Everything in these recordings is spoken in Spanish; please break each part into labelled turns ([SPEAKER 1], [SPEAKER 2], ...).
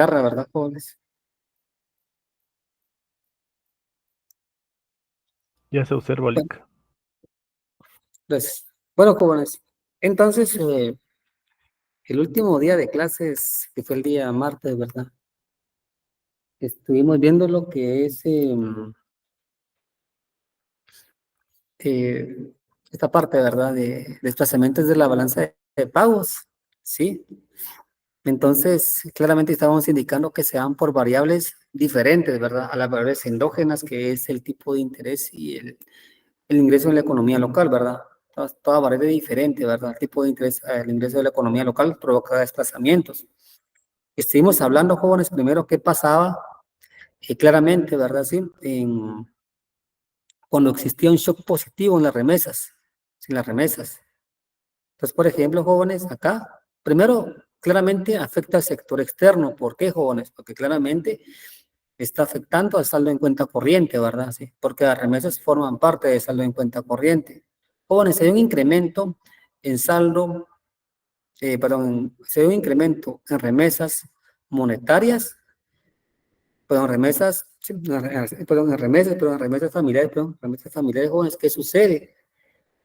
[SPEAKER 1] ¿verdad, jóvenes?
[SPEAKER 2] Ya se observa,
[SPEAKER 1] Bueno,
[SPEAKER 2] Lick.
[SPEAKER 1] gracias. Bueno, jóvenes, entonces, el último día de clases, que fue el día martes, ¿verdad? Estuvimos viendo lo que es eh, esta parte, ¿verdad? De desplazamientos de la balanza de pagos, ¿sí? Entonces, claramente estábamos indicando que se dan por variables diferentes, ¿verdad? A las variables endógenas, que es el tipo de interés y el ingreso en la economía local, ¿verdad? Toda variable diferente, ¿verdad? El tipo de interés, el ingreso de la economía local provoca desplazamientos. Estuvimos hablando, jóvenes, primero qué pasaba claramente, ¿verdad? Sí, cuando existía un shock positivo en las remesas, sin las remesas. Entonces, por ejemplo, jóvenes, acá, primero, claramente afecta al sector externo. ¿Por qué, jóvenes? Porque claramente está afectando al saldo en cuenta corriente, ¿verdad? Sí, porque las remesas forman parte del saldo en cuenta corriente. Jóvenes, hay un incremento en saldo, perdón, se ve un incremento en remesas monetarias, perdón, remesas, sí, perdón, en remesas familiares, perdón, remesas familiares jóvenes. ¿Qué sucede?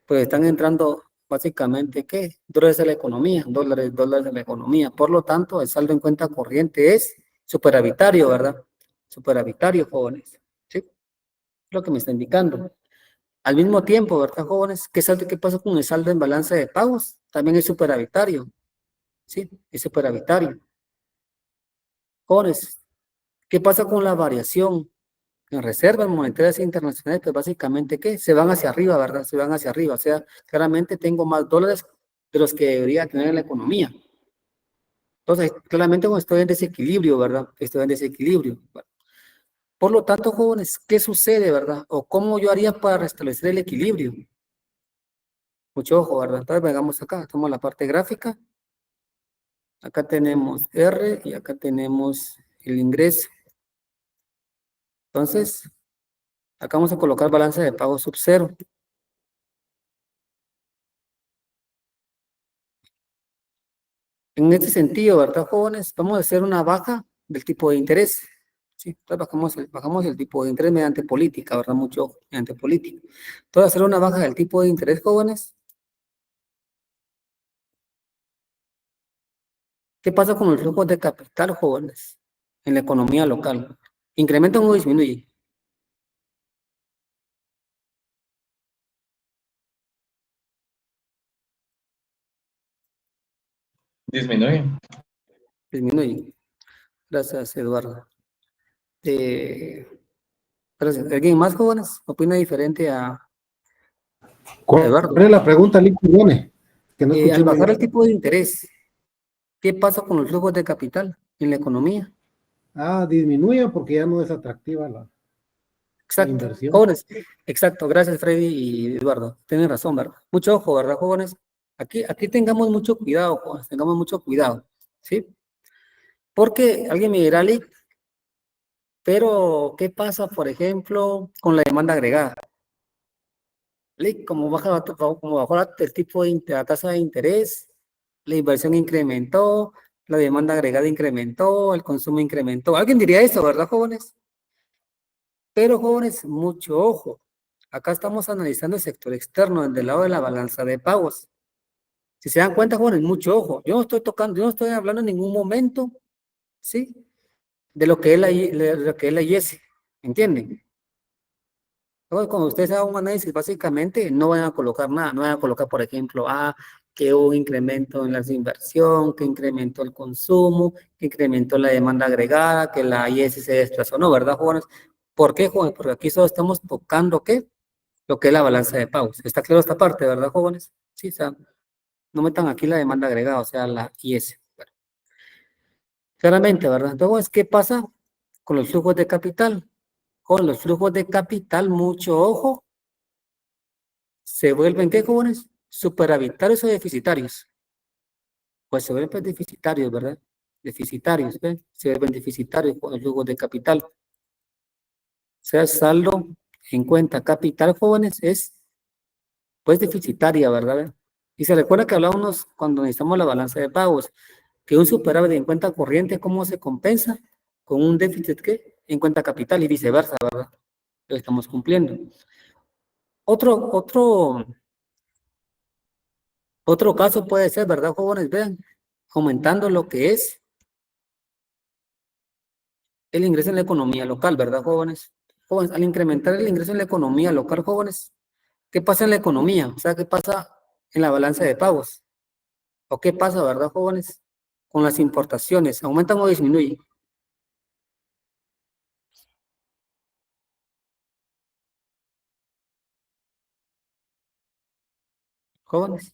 [SPEAKER 1] Pues están entrando básicamente, ¿qué? Dólares de la economía, dólares de la economía. Por lo tanto, el saldo en cuenta corriente es superavitario, ¿verdad? Superavitario, jóvenes. ¿Sí? Lo que me está indicando. Al mismo tiempo, ¿verdad, jóvenes? ¿Qué pasa con el saldo en balance de pagos? También es superavitario. ¿Sí? Es superavitario. Jóvenes, ¿qué pasa con la variación en reservas monetarias internacionales? Pues básicamente, ¿qué? Se van hacia arriba, ¿verdad? Se van hacia arriba. O sea, claramente tengo más dólares de los que debería tener en la economía. Entonces, claramente cuando estoy en desequilibrio, ¿verdad? Estoy en desequilibrio. Por lo tanto, jóvenes, ¿qué sucede, verdad? ¿O cómo yo haría para restablecer el equilibrio? Mucho ojo, ¿verdad? Entonces, vengamos acá, tomamos la parte gráfica. Acá tenemos R y acá tenemos el ingreso. Entonces, acá vamos a colocar balance de pago sub cero. En este sentido, ¿verdad, jóvenes? Vamos a hacer una baja del tipo de interés. Sí, entonces bajamos el tipo de interés mediante política, ¿verdad? Mucho ojo, mediante política. Entonces, hacer una baja del tipo de interés, jóvenes. ¿Qué pasa con el flujo de capital, jóvenes, en la economía local? ¿Incrementan o disminuyen?
[SPEAKER 3] Disminuye.
[SPEAKER 1] Disminuyen. Gracias, Eduardo. Gracias. ¿Alguien más, jóvenes? ¿Opina diferente a
[SPEAKER 4] ¿Cuál
[SPEAKER 1] Eduardo?
[SPEAKER 4] es la pregunta, Lick? Perdone, que no escuché
[SPEAKER 1] Al
[SPEAKER 4] muy
[SPEAKER 1] bajar el
[SPEAKER 4] bien.
[SPEAKER 1] tipo de interés, ¿qué pasa con los flujos de capital en la economía?
[SPEAKER 4] Disminuye porque ya no es atractiva la
[SPEAKER 1] Exacto,
[SPEAKER 4] inversión.
[SPEAKER 1] jóvenes. Exacto, gracias, Freddy y Eduardo. Tienen razón, ¿verdad? Mucho ojo, ¿verdad, jóvenes? Aquí tengamos mucho cuidado, jóvenes, tengamos mucho cuidado, ¿sí? Porque alguien me dirá, Lick, pero ¿qué pasa, por ejemplo, con la demanda agregada? Lick, como bajó el tipo de la tasa de interés, la inversión incrementó, la demanda agregada incrementó, el consumo incrementó. Alguien diría eso, ¿verdad, jóvenes? Pero, jóvenes, mucho ojo. Acá estamos analizando el sector externo, del lado de la balanza de pagos. Si se dan cuenta, jóvenes, mucho ojo. Yo no estoy hablando en ningún momento, ¿sí? De lo que es la IS, ¿entienden? Entonces, cuando ustedes hagan un análisis, básicamente no van a colocar nada, no van a colocar, por ejemplo, que hubo un incremento en la inversión, que incrementó el consumo, que incrementó la demanda agregada, que la IS se desplazó, no, ¿verdad, jóvenes? ¿Por qué, jóvenes? Porque aquí solo estamos tocando, ¿qué? Lo que es la balanza de pagos. ¿Está claro esta parte, verdad, jóvenes? Sí, o sea, no metan aquí la demanda agregada, o sea, la IS. Bueno, claramente, ¿verdad? Entonces, ¿qué pasa con los flujos de capital? Con los flujos de capital, mucho ojo, se vuelven, ¿qué, jóvenes? Superavitarios o deficitarios. Pues se vuelven deficitarios, ¿verdad? Deficitarios, ¿ves? Se vuelven deficitarios con los flujos de capital. O sea, saldo en cuenta capital, jóvenes, es pues deficitaria, ¿verdad? Y se recuerda que hablábamos cuando necesitamos la balanza de pagos. que un superávit en cuenta corriente, ¿cómo se compensa? Con un déficit, ¿qué? En cuenta capital y viceversa, ¿verdad? Lo estamos cumpliendo. Otro caso puede ser, ¿verdad, jóvenes? Vean, aumentando lo que es el ingreso en la economía local, ¿verdad, jóvenes? Jóvenes, al incrementar el ingreso en la economía local, jóvenes, ¿qué pasa en la economía? O sea, ¿qué pasa en la balanza de pagos? ¿O qué pasa, verdad, jóvenes? Con las importaciones, ¿aumentan o disminuyen? Jóvenes,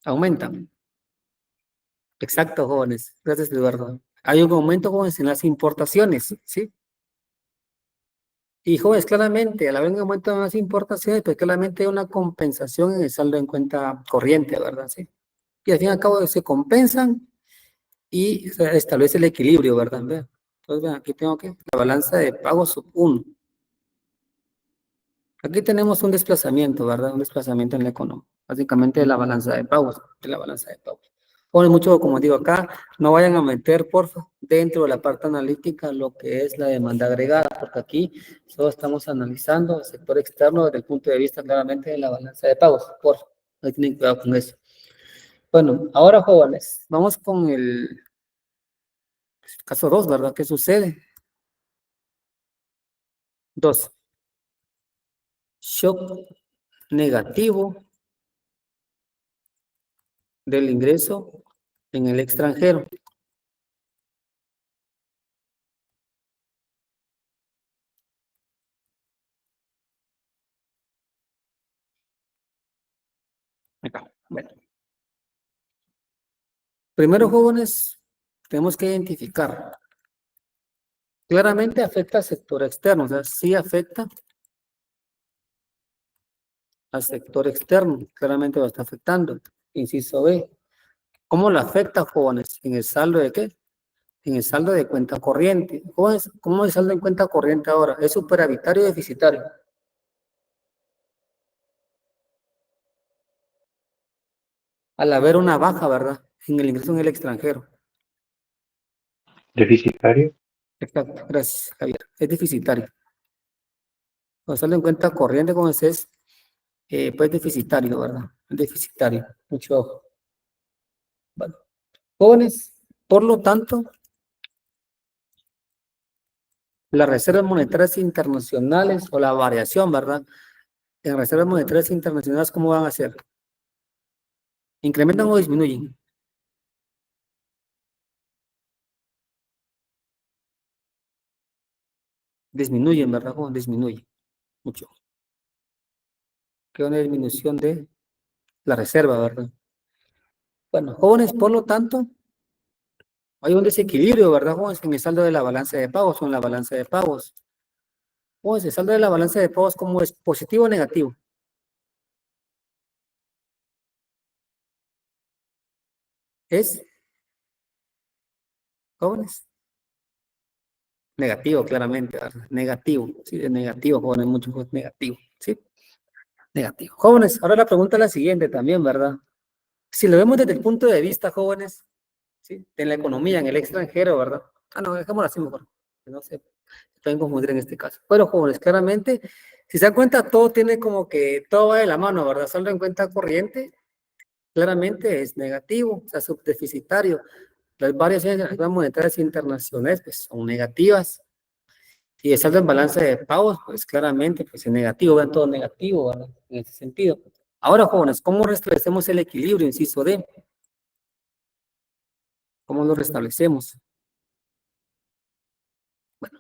[SPEAKER 1] aumentan. Exacto, jóvenes. Gracias, Eduardo. Hay un aumento, jóvenes, en las importaciones, ¿sí? Y, jóvenes, claramente, al haber un aumento en las importaciones, pues claramente hay una compensación en el saldo en cuenta corriente, ¿verdad? Sí. Y al fin y al cabo se compensan y se establece el equilibrio, ¿verdad? Vean. Entonces, vean, aquí tengo que la balanza de pagos sub 1. Aquí tenemos un desplazamiento, ¿verdad? Un desplazamiento en la economía. Básicamente de la balanza de pagos, de la balanza de pagos. Bueno, mucho, como digo acá, no vayan a meter, porfa, dentro de la parte analítica lo que es la demanda agregada, porque aquí solo estamos analizando el sector externo desde el punto de vista claramente de la balanza de pagos, porfa. Ahí tienen cuidado con eso. Bueno, ahora, jóvenes, vamos con el caso 2, ¿verdad? ¿Qué sucede? 2. Shock negativo del ingreso en el extranjero. Acá. Bueno, primero, jóvenes, tenemos que identificar. Claramente afecta al sector externo, o sea, sí afecta al sector externo, claramente lo está afectando. Inciso B. ¿Cómo lo afecta, jóvenes? ¿En el saldo de qué? En el saldo de cuenta corriente. Jóvenes, ¿cómo es el saldo en cuenta corriente ahora? ¿Es superavitario o deficitario? Al haber una baja, ¿verdad? En el ingreso en el extranjero.
[SPEAKER 2] Deficitario.
[SPEAKER 1] Exacto, gracias, Javier. Es deficitario. O saldo en cuenta corriente, como es, pues deficitario, ¿verdad? Es deficitario. Mucho ojo. Bueno. Jóvenes, por lo tanto, las reservas monetarias internacionales o la variación, ¿verdad? En reservas monetarias internacionales, ¿cómo van a ser? ¿Incrementan o disminuyen? Disminuyen, ¿verdad? ¿Cómo disminuyen? Mucho. Que una disminución de la reserva, ¿verdad? Bueno, jóvenes, por lo tanto, hay un desequilibrio, ¿verdad, jóvenes? En el saldo de la balanza de pagos o en la balanza de pagos. Jóvenes, el saldo de la balanza de pagos, ¿cómo es? ¿Positivo o negativo? Es, jóvenes, negativo, claramente, ¿verdad? Negativo, sí, es negativo, jóvenes, mucho negativo, ¿sí? Negativo. Jóvenes, ahora la pregunta es la siguiente también, ¿verdad? Si lo vemos desde el punto de vista, jóvenes, ¿sí? En la economía, en el extranjero, ¿verdad? Ah, no, dejémoslo así mejor. No sé, pueden confundir en este caso. Pero, jóvenes, claramente, si se dan cuenta, todo tiene como que, todo va de la mano, ¿verdad? Saldo en cuenta corriente, claramente es negativo, o sea, subdeficitario. Las variaciones de las monetarias internacionales, pues, son negativas. Y el saldo en balance de pagos, pues, claramente, pues, es negativo, vean todo negativo, ¿verdad? En ese sentido. Ahora, jóvenes, ¿cómo restablecemos el equilibrio, inciso D? ¿Cómo lo restablecemos? Bueno,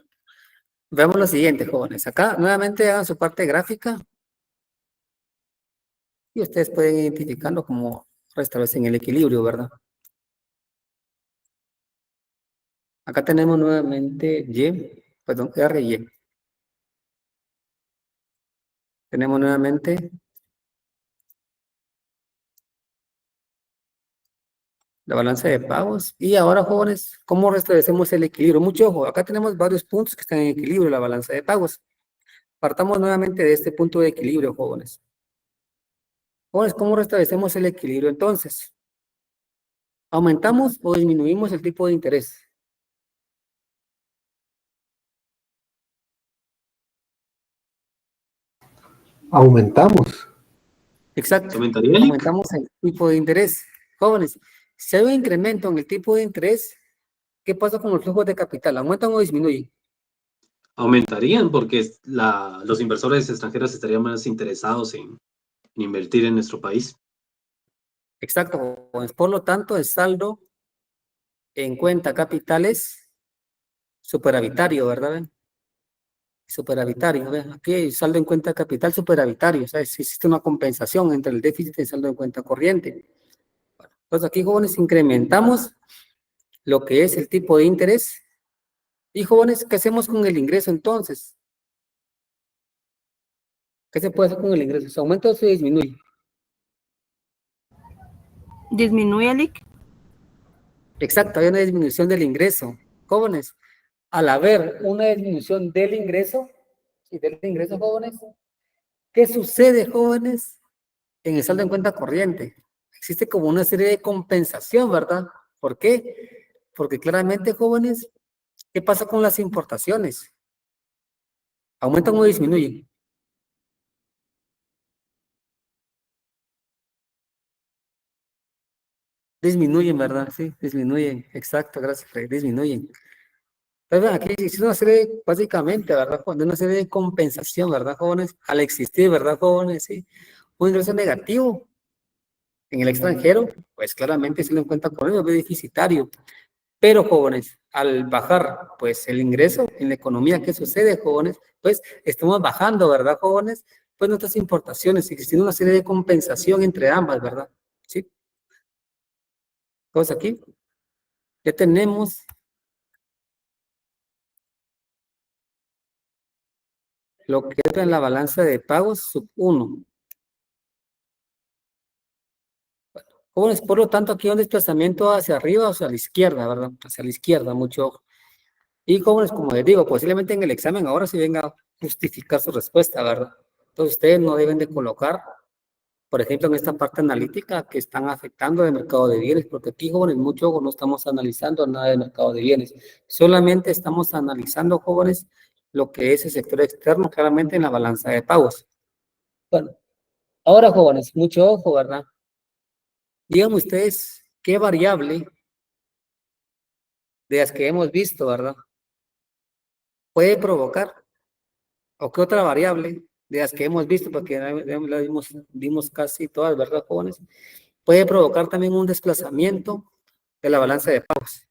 [SPEAKER 1] veamos lo siguiente, jóvenes. Acá, nuevamente, hagan su parte gráfica y ustedes pueden identificarlo como restablecen el equilibrio, ¿verdad? Acá tenemos nuevamente perdón, R y Y. Tenemos nuevamente la balanza de pagos. Y ahora, jóvenes, ¿cómo restablecemos el equilibrio? Mucho ojo, acá tenemos varios puntos que están en equilibrio, la balanza de pagos. Partamos nuevamente de este punto de equilibrio, jóvenes. Jóvenes, ¿cómo restablecemos el equilibrio entonces? ¿Aumentamos o disminuimos el tipo de interés?
[SPEAKER 4] Aumentamos.
[SPEAKER 1] Exacto.
[SPEAKER 2] ¿Aumentaría, Lick?
[SPEAKER 1] Aumentamos el tipo de interés. Jóvenes, si hay un incremento en el tipo de interés, ¿qué pasa con los flujos de capital? ¿Aumentan o disminuyen?
[SPEAKER 2] Aumentarían porque los inversores extranjeros estarían más interesados en invertir en nuestro país.
[SPEAKER 1] Exacto, jóvenes. Por lo tanto, el saldo en cuenta capital es superavitario, ¿verdad? Superavitario, ¿ven? Aquí hay saldo en cuenta capital superavitario, o sea, si existe una compensación entre el déficit y el saldo en cuenta corriente. Entonces aquí, jóvenes, incrementamos lo que es el tipo de interés. Y jóvenes, ¿qué hacemos con el ingreso entonces? ¿Qué se puede hacer con el ingreso? ¿Se aumenta o se disminuye?
[SPEAKER 3] ¿Disminuye, Lick?
[SPEAKER 1] Exacto, hay una disminución del ingreso. Jóvenes, al haber una disminución del ingreso, y del ingreso, jóvenes, ¿qué sucede, jóvenes, en el saldo en cuenta corriente? Existe como una serie de compensación, ¿verdad? ¿Por qué? Porque claramente, jóvenes, ¿qué pasa con las importaciones? ¿Aumentan o disminuyen? Disminuyen, ¿verdad? Sí, disminuyen. Exacto, gracias, Fred. Disminuyen. Entonces, aquí existe una serie, básicamente, ¿verdad? De una serie de compensación, ¿verdad, jóvenes? Al existir, ¿verdad, jóvenes? Sí. Un ingreso negativo en el extranjero, pues claramente se lo encuentra con ello, es deficitario. Pero, jóvenes, al bajar, pues, el ingreso en la economía, ¿qué sucede, jóvenes? Pues, estamos bajando, ¿verdad, jóvenes? Pues nuestras importaciones, existiendo una serie de compensación entre ambas, ¿verdad? Sí. Entonces, aquí ya tenemos lo que entra en la balanza de pagos sub 1. Jóvenes, por lo tanto, aquí hay un desplazamiento hacia arriba o hacia la izquierda, ¿verdad? Hacia la izquierda, mucho ojo. Y jóvenes, como les digo, posiblemente en el examen ahora sí venga a justificar su respuesta, ¿verdad? Entonces, ustedes no deben de colocar, por ejemplo, en esta parte analítica que están afectando el mercado de bienes, porque aquí, jóvenes, mucho ojo, no estamos analizando nada del mercado de bienes. Solamente estamos analizando, jóvenes, lo que es el sector externo, claramente en la balanza de pagos. Bueno, ahora, jóvenes, mucho ojo, ¿verdad? Díganme ustedes qué variable de las que hemos visto, ¿verdad? Puede provocar, o qué otra variable de las que hemos visto, porque la vimos casi todas, ¿verdad, jóvenes? Puede provocar también un desplazamiento de la balanza de pagos.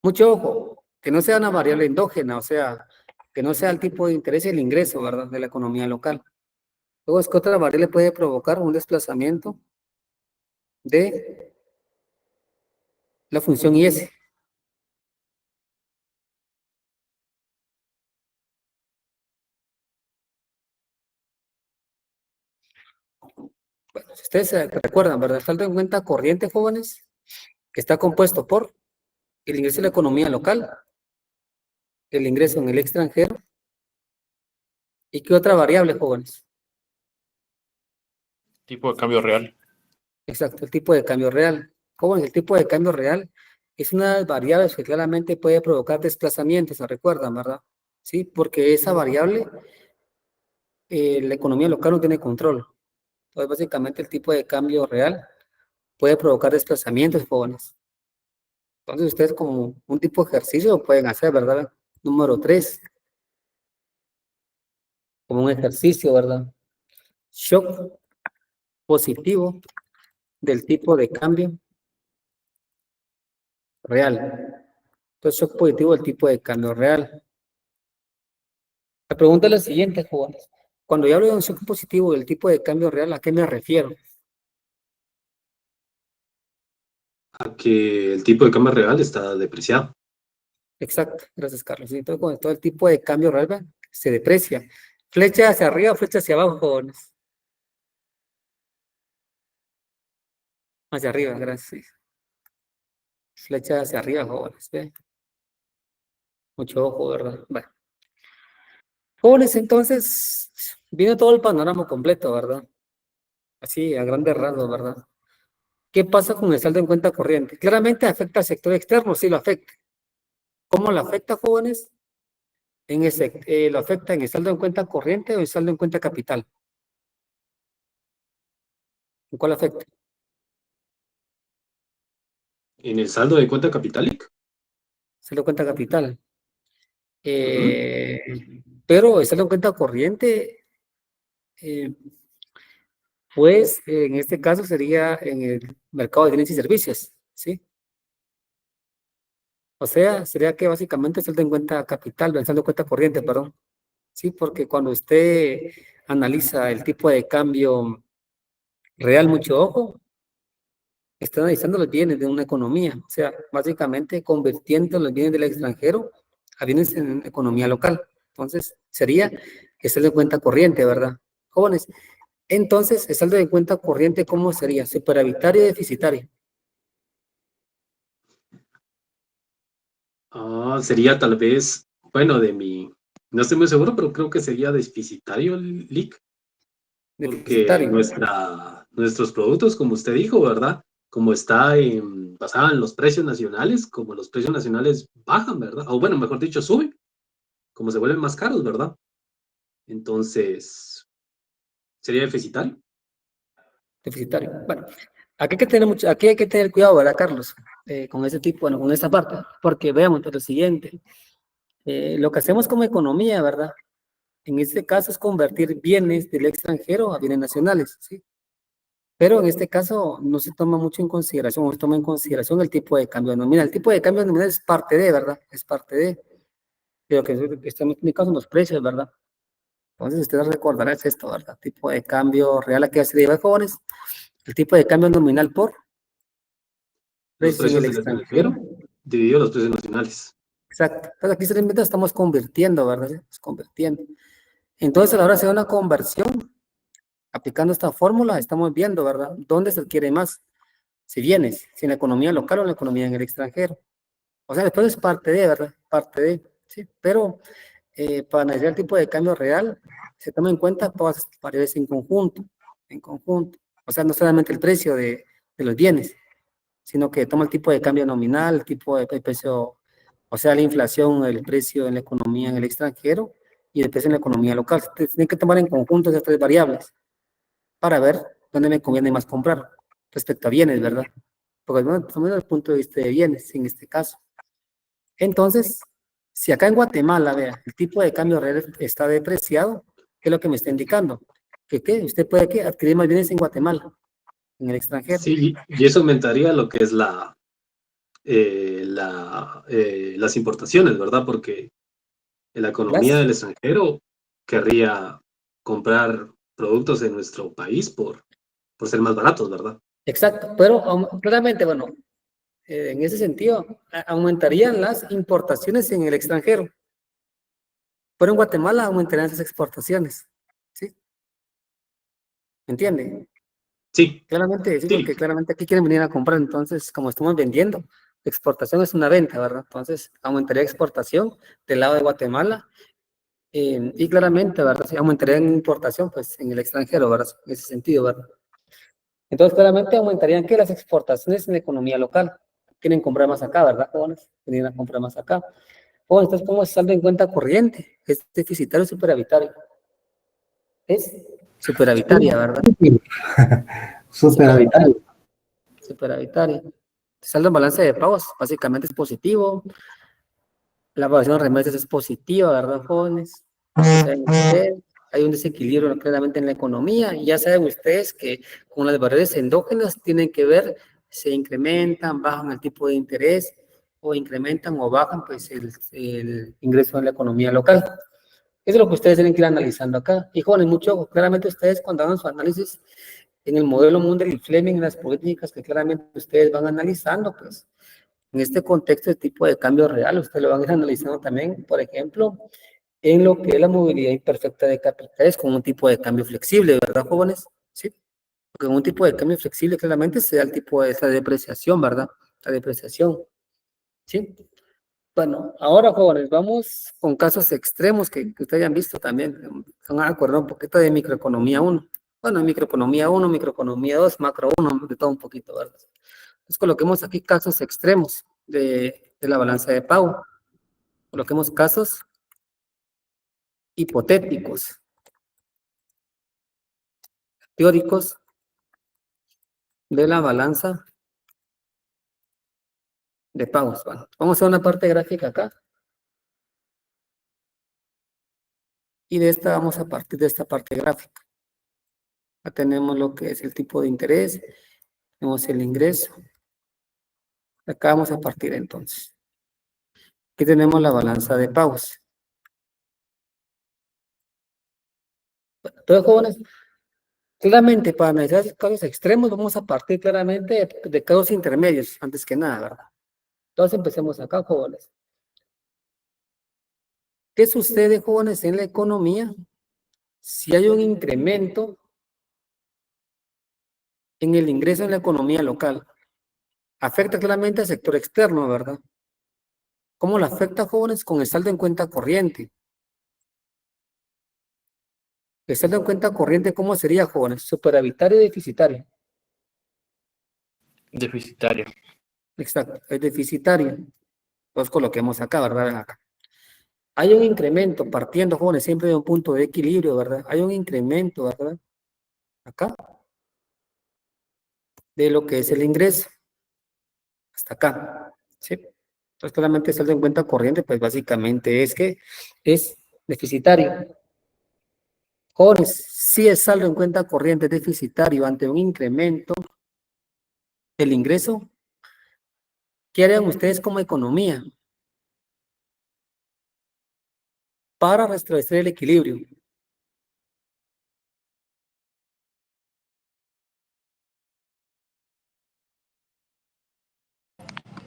[SPEAKER 1] Mucho ojo, que no sea una variable endógena, o sea, que no sea el tipo de interés y el ingreso, ¿verdad? De la economía local. Luego es que otra variable puede provocar un desplazamiento de la función IS. Bueno, si ustedes se recuerdan, ¿verdad? El saldo en cuenta corriente, jóvenes, que está compuesto por el ingreso de la economía local, el ingreso en el extranjero, ¿y qué otra variable, jóvenes?
[SPEAKER 5] Tipo de cambio real.
[SPEAKER 1] Exacto, el tipo de cambio real. Jóvenes, el tipo de cambio real es una de las variables que claramente puede provocar desplazamientos, ¿se recuerdan, verdad? Sí, porque esa variable, la economía local no tiene control. Entonces, básicamente, el tipo de cambio real puede provocar desplazamientos, jóvenes. Entonces, ustedes como un tipo de ejercicio lo pueden hacer, ¿verdad? Número 3, como un ejercicio, ¿verdad? Shock positivo del tipo de cambio real. Entonces, shock positivo del tipo de cambio real. La pregunta es la siguiente, jóvenes. Cuando yo hablo de un shock positivo del tipo de cambio real, ¿a qué me refiero?
[SPEAKER 2] A que el tipo de cambio real está depreciado.
[SPEAKER 1] Exacto, gracias, Carlos. Sí, entonces, cuando todo el tipo de cambio real se deprecia. Flecha hacia arriba, flecha hacia abajo, jóvenes. Hacia arriba, gracias. Flecha hacia arriba, jóvenes. ¿Ve? Mucho ojo, ¿verdad? Bueno. Jóvenes, entonces, viene todo el panorama completo, ¿verdad? Así, a grandes rasgos, ¿verdad? ¿Qué pasa con el saldo en cuenta corriente? Claramente afecta al sector externo, sí lo afecta. ¿Cómo lo afecta, jóvenes? ¿Lo afecta en el saldo en cuenta corriente o en el saldo en cuenta capital? ¿En cuál afecta?
[SPEAKER 2] En el saldo de cuenta Capitalic.
[SPEAKER 1] Saldo en cuenta capital.
[SPEAKER 2] Ujú.
[SPEAKER 1] Pero el saldo en cuenta corriente, eh, pues en este caso sería en el mercado de bienes y servicios, ¿sí? O sea, sería que básicamente el saldo en cuenta capital, el saldo en cuenta corriente, perdón. Sí, porque cuando usted analiza el tipo de cambio real, mucho ojo, está analizando los bienes de una economía, o sea, básicamente convirtiendo los bienes del extranjero a bienes en economía local. Entonces, sería el saldo de cuenta corriente, ¿verdad? Jóvenes, entonces, el saldo de cuenta corriente, ¿cómo sería? ¿Superavitario o deficitario?
[SPEAKER 2] Sería tal vez, bueno, no estoy muy seguro, pero creo que sería deficitario el LIC, porque
[SPEAKER 1] Deficitario.
[SPEAKER 2] nuestros productos, como usted dijo, ¿verdad? Como basada en los precios nacionales, como los precios nacionales bajan, ¿verdad? O bueno, mejor dicho, suben, como se vuelven más caros, ¿verdad? Entonces, sería deficitario.
[SPEAKER 1] Deficitario. Bueno, aquí hay que tener cuidado, ¿verdad, Carlos? Con ese tipo, bueno, con esta parte, porque veamos lo siguiente. Lo que hacemos como economía, ¿verdad? En este caso es convertir bienes del extranjero a bienes nacionales, ¿sí? Pero en este caso no se toma mucho en consideración, no se toma en consideración el tipo de cambio nominal. El tipo de cambio nominal es parte de, ¿verdad? Es parte de lo que estamos explicando en los precios, ¿verdad? Entonces ustedes recordarán esto, ¿verdad? Tipo de cambio real a que se deriva, jóvenes. El tipo de cambio nominal por
[SPEAKER 2] Los
[SPEAKER 1] precio en
[SPEAKER 2] precios
[SPEAKER 1] el
[SPEAKER 2] del
[SPEAKER 1] extranjero.
[SPEAKER 2] extranjero dividido los precios nacionales.
[SPEAKER 1] Exacto. Entonces aquí simplemente estamos convirtiendo, ¿verdad? Estamos convirtiendo. Entonces a la hora de hacer una conversión, aplicando esta fórmula, estamos viendo, ¿verdad? ¿Dónde se adquiere más? Si vienes, si en la economía local o en la economía en el extranjero. O sea, después es parte de, ¿verdad? Parte de, sí. Pero para analizar el tipo de cambio real, se toma en cuenta todas estas variables en conjunto, en conjunto. O sea, no solamente el precio de los bienes, sino que toma el tipo de cambio nominal, el tipo de precio, o sea, la inflación, el precio en la economía en el extranjero y el precio en la economía local. Tienen que tomar en conjunto esas tres variables para ver dónde me conviene más comprar respecto a bienes, ¿verdad? Porque bueno, tomando desde el punto de vista de bienes en este caso. Entonces, si acá en Guatemala, vea, el tipo de cambio real está depreciado, ¿qué es lo que me está indicando? Que ¿qué? Usted puede ¿qué? Adquirir más bienes en Guatemala, en el extranjero.
[SPEAKER 2] Sí, y eso aumentaría lo que es las importaciones, ¿verdad? Porque la economía
[SPEAKER 1] Las,
[SPEAKER 2] del extranjero querría comprar productos en nuestro país por ser más baratos, ¿verdad?
[SPEAKER 1] exacto, pero claramente, bueno, en ese sentido, aumentarían las importaciones en el extranjero, pero en Guatemala aumentarían esas exportaciones, ¿sí? ¿Me entiende?
[SPEAKER 2] Sí,
[SPEAKER 1] Claramente, sí,
[SPEAKER 2] sí,
[SPEAKER 1] porque claramente aquí quieren venir a comprar, entonces, como estamos vendiendo, exportación es una venta, ¿verdad? Entonces, aumentaría exportación del lado de Guatemala y claramente, ¿verdad? Sí, aumentaría en importación, pues, en el extranjero, ¿verdad? En ese sentido, ¿verdad? Entonces, claramente aumentarían que las exportaciones en la economía local. Quieren comprar más acá, ¿verdad, jóvenes? Vienen a comprar más acá. Bueno, entonces, ¿cómo es saldo en cuenta corriente? ¿Es deficitario o superavitario? Es superavitaria, ¿verdad? Superavitaria.
[SPEAKER 4] Superavitario.
[SPEAKER 1] Superavitaria. Saldo en balance de pagos, básicamente es positivo. La evaluación de remesas es positiva, ¿verdad, jóvenes? Ya saben ustedes, hay un desequilibrio claramente en la economía y ya saben ustedes que con las variables endógenas tienen que ver, se incrementan, bajan el tipo de interés o incrementan o bajan pues el ingreso en la economía local. Eso es lo que ustedes tienen que ir analizando acá. Y jóvenes, mucho ojo, claramente ustedes cuando hagan su análisis en el modelo Munder y Fleming, en las políticas que claramente ustedes van analizando, pues en este contexto de tipo de cambio real, ustedes lo van a ir analizando también, por ejemplo, en lo que es la movilidad imperfecta de capitales con un tipo de cambio flexible, ¿verdad, jóvenes? Sí, porque con un tipo de cambio flexible claramente se da el tipo de esa depreciación, ¿verdad? La depreciación, ¿sí? Bueno, ahora jóvenes, vamos con casos extremos que ustedes han visto también. Van a acordar un poquito de microeconomía 1. Bueno, microeconomía 1, microeconomía 2, macro 1, de todo un poquito, ¿verdad? Entonces coloquemos aquí casos extremos de la balanza de pago. Coloquemos casos hipotéticos, teóricos de la balanza de pagos. Bueno, vamos a hacer una parte gráfica acá. Y de esta vamos a partir de esta parte gráfica. Acá tenemos lo que es el tipo de interés, tenemos el ingreso. Acá vamos a partir entonces. Aquí tenemos la balanza de pagos. Entonces, jóvenes, claramente para analizar los casos extremos vamos a partir claramente de casos intermedios, antes que nada, ¿verdad? Entonces empecemos acá, jóvenes. ¿Qué sucede, jóvenes, en la economía si hay un incremento en el ingreso en la economía local? Afecta claramente al sector externo, ¿verdad? ¿Cómo lo afecta, jóvenes? Con el saldo en cuenta corriente. El saldo en cuenta corriente, ¿cómo sería, jóvenes? ¿Superavitario o deficitario?
[SPEAKER 5] Deficitario.
[SPEAKER 1] Exacto, es deficitario. Entonces coloquemos acá, ¿verdad? Acá. Hay un incremento, partiendo, jóvenes, siempre de un punto de equilibrio, ¿verdad? Hay un incremento, ¿verdad? Acá, de lo que es el ingreso. Hasta acá, ¿sí? Entonces, claramente el saldo en cuenta corriente, pues básicamente es que es deficitario. Jóvenes, si el saldo en cuenta corriente es deficitario ante un incremento del ingreso, ¿qué harían ustedes como economía para restablecer el equilibrio?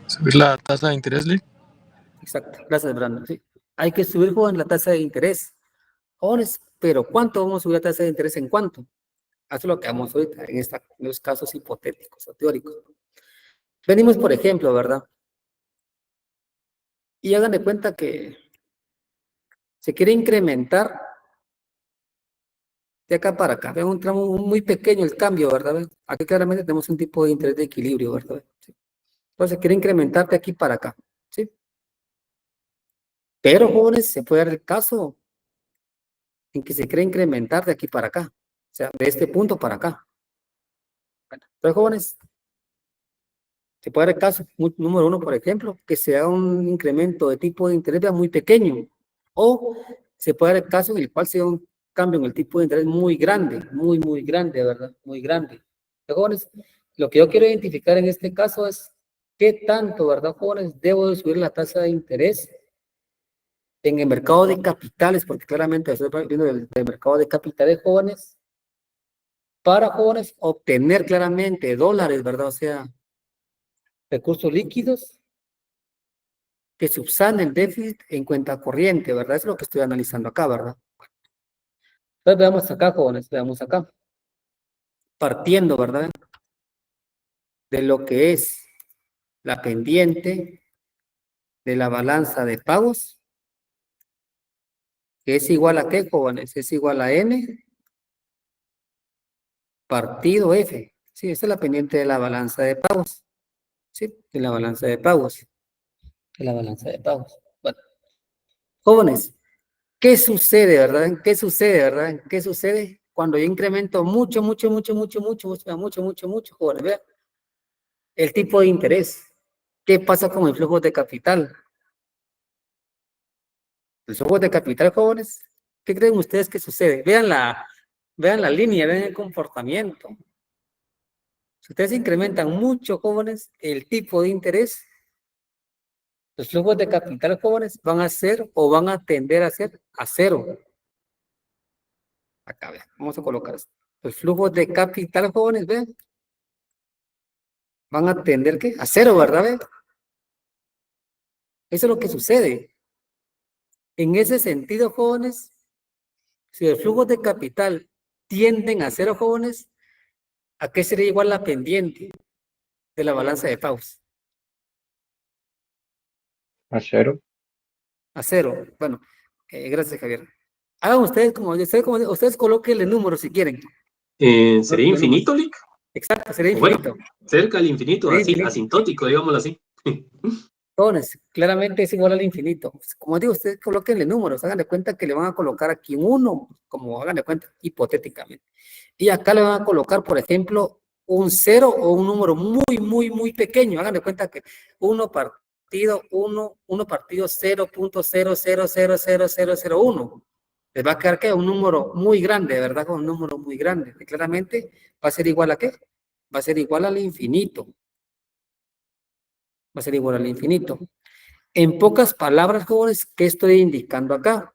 [SPEAKER 5] Subir la tasa de interés, Lee.
[SPEAKER 1] Exacto, gracias, Brandon. Sí. Hay que subir, joven, la tasa de interés. Jóvenes, pero ¿cuánto vamos a subir la tasa de interés en cuánto? Eso es lo que vamos ahorita en los casos hipotéticos o teóricos. Venimos, por ejemplo, ¿verdad? Y hagan de cuenta que se quiere incrementar de acá para acá. Vean un tramo muy pequeño el cambio, ¿verdad? ¿Ven? Aquí claramente tenemos un tipo de interés de equilibrio, ¿verdad? Sí. Entonces quiere incrementar de aquí para acá, ¿sí? Pero, jóvenes, se puede dar el caso en que se quiere incrementar de aquí para acá. O sea, de este punto para acá. Bueno, entonces, jóvenes, se puede dar el caso, número uno, por ejemplo, que sea un incremento de tipo de interés muy pequeño. O se puede dar el caso en el cual sea un cambio en el tipo de interés muy grande, muy grande, ¿verdad? Muy grande. Entonces, jóvenes, lo que yo quiero identificar en este caso es qué tanto, ¿verdad, jóvenes? Debo de subir la tasa de interés en el mercado de capitales, porque claramente estoy viendo del mercado de capitales, jóvenes, para, jóvenes, obtener claramente dólares, ¿verdad? O sea, recursos líquidos que subsanen el déficit en cuenta corriente, ¿verdad? Es lo que estoy analizando acá, ¿verdad? Entonces veamos acá, jóvenes, veamos acá. Partiendo, ¿verdad? De lo que es la pendiente de la balanza de pagos, que es igual a ¿qué, jóvenes? Es igual a N partido F. Sí, esta es la pendiente de la balanza de pagos. Sí, de la balanza de pagos. De la balanza de pagos. Bueno, jóvenes, ¿qué sucede, verdad? ¿Qué sucede, verdad? ¿Qué sucede cuando yo incremento mucho, jóvenes? Vean, el tipo de interés. ¿Qué pasa con el flujo de capital? El flujo de capital, jóvenes, ¿qué creen ustedes que sucede? Vean la línea, vean el comportamiento. Si ustedes incrementan mucho, jóvenes, el tipo de interés, los flujos de capital, jóvenes, van a ser o van a tender a ser a cero. Acá, vean, vamos a colocar esto. Los flujos de capital, jóvenes, vean, van a tender ¿qué? A cero, ¿verdad? Vean. Eso es lo que sucede. En ese sentido, jóvenes, si los flujos de capital tienden a cero, jóvenes, ¿a qué sería igual la pendiente de la balanza de pagos?
[SPEAKER 5] A cero.
[SPEAKER 1] A cero. Bueno, gracias, Javier. Hagan ustedes colóquenle números si quieren.
[SPEAKER 4] No
[SPEAKER 2] ¿Sería
[SPEAKER 4] tenemos.
[SPEAKER 2] infinito, Lick?
[SPEAKER 1] Exacto, sería
[SPEAKER 2] O bueno,
[SPEAKER 1] infinito.
[SPEAKER 2] cerca del infinito,
[SPEAKER 1] Sería
[SPEAKER 2] así,
[SPEAKER 1] infinito.
[SPEAKER 2] asintótico, digámoslo así.
[SPEAKER 1] Entonces, claramente es igual al infinito. Pues, como digo, ustedes colóquenle números, hagan de cuenta que le van a colocar aquí un 1, como hagan de cuenta, hipotéticamente. Y acá le van a colocar, por ejemplo, un 0 o un número muy pequeño. Hagan de cuenta que 1 partido 0.00000001. Les va a quedar que un número muy grande, ¿verdad? Con un número muy grande. Y claramente va a ser igual a ¿qué? Va a ser igual al infinito. Va a ser igual al infinito. En pocas palabras, jóvenes, ¿qué estoy indicando acá?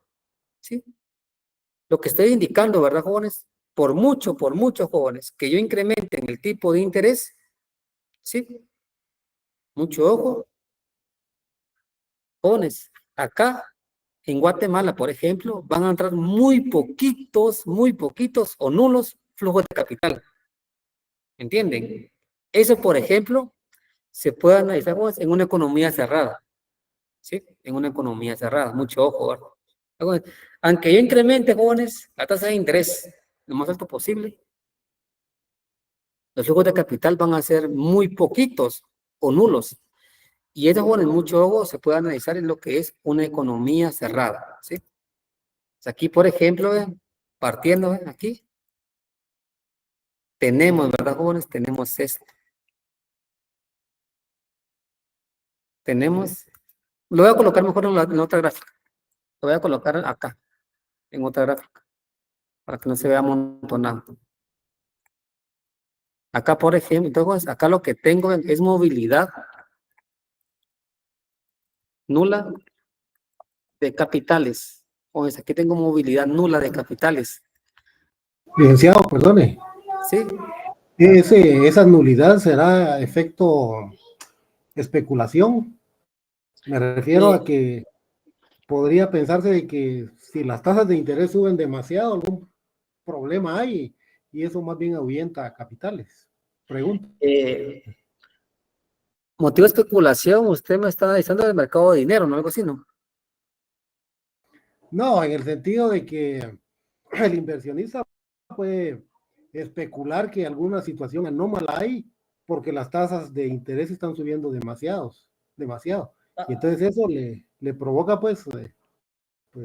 [SPEAKER 1] ¿Sí? Lo que estoy indicando, ¿verdad, jóvenes? Por mucho, jóvenes, que yo incremente en el tipo de interés, ¿sí? Mucho ojo, jóvenes, acá en Guatemala, por ejemplo, van a entrar muy poquitos o nulos flujos de capital. ¿Entienden? Eso, por ejemplo, se puede analizar, jóvenes, en una economía cerrada. ¿Sí? En una economía cerrada, mucho ojo, ¿verdad? Aunque yo incremente, jóvenes, la tasa de interés lo más alto posible, los flujos de capital van a ser muy poquitos o nulos. Y eso, jóvenes, mucho ojo, se puede analizar en lo que es una economía cerrada, ¿sí? Aquí, por ejemplo, vean, partiendo, vean, aquí, tenemos, ¿verdad, jóvenes? Tenemos esto. Tenemos, lo voy a colocar mejor en otra gráfica. Lo voy a colocar acá, en otra gráfica, para que no se vea amontonado. Acá, por ejemplo, entonces, acá lo que tengo es movilidad nula de capitales. Entonces, aquí tengo movilidad nula de capitales.
[SPEAKER 4] Licenciado, perdone.
[SPEAKER 1] ¿Sí?
[SPEAKER 4] Esa nulidad será efecto especulación. Me refiero a que podría pensarse de que si las tasas de interés suben demasiado, algún problema hay y eso más bien ahuyenta a capitales. Pregunto.
[SPEAKER 1] Motivo de especulación, usted me está analizando el mercado de dinero, ¿no? Algo así, ¿no?
[SPEAKER 4] No, en el sentido de que el inversionista puede especular que alguna situación anómala hay porque las tasas de interés están subiendo demasiado. Y entonces eso le provoca pues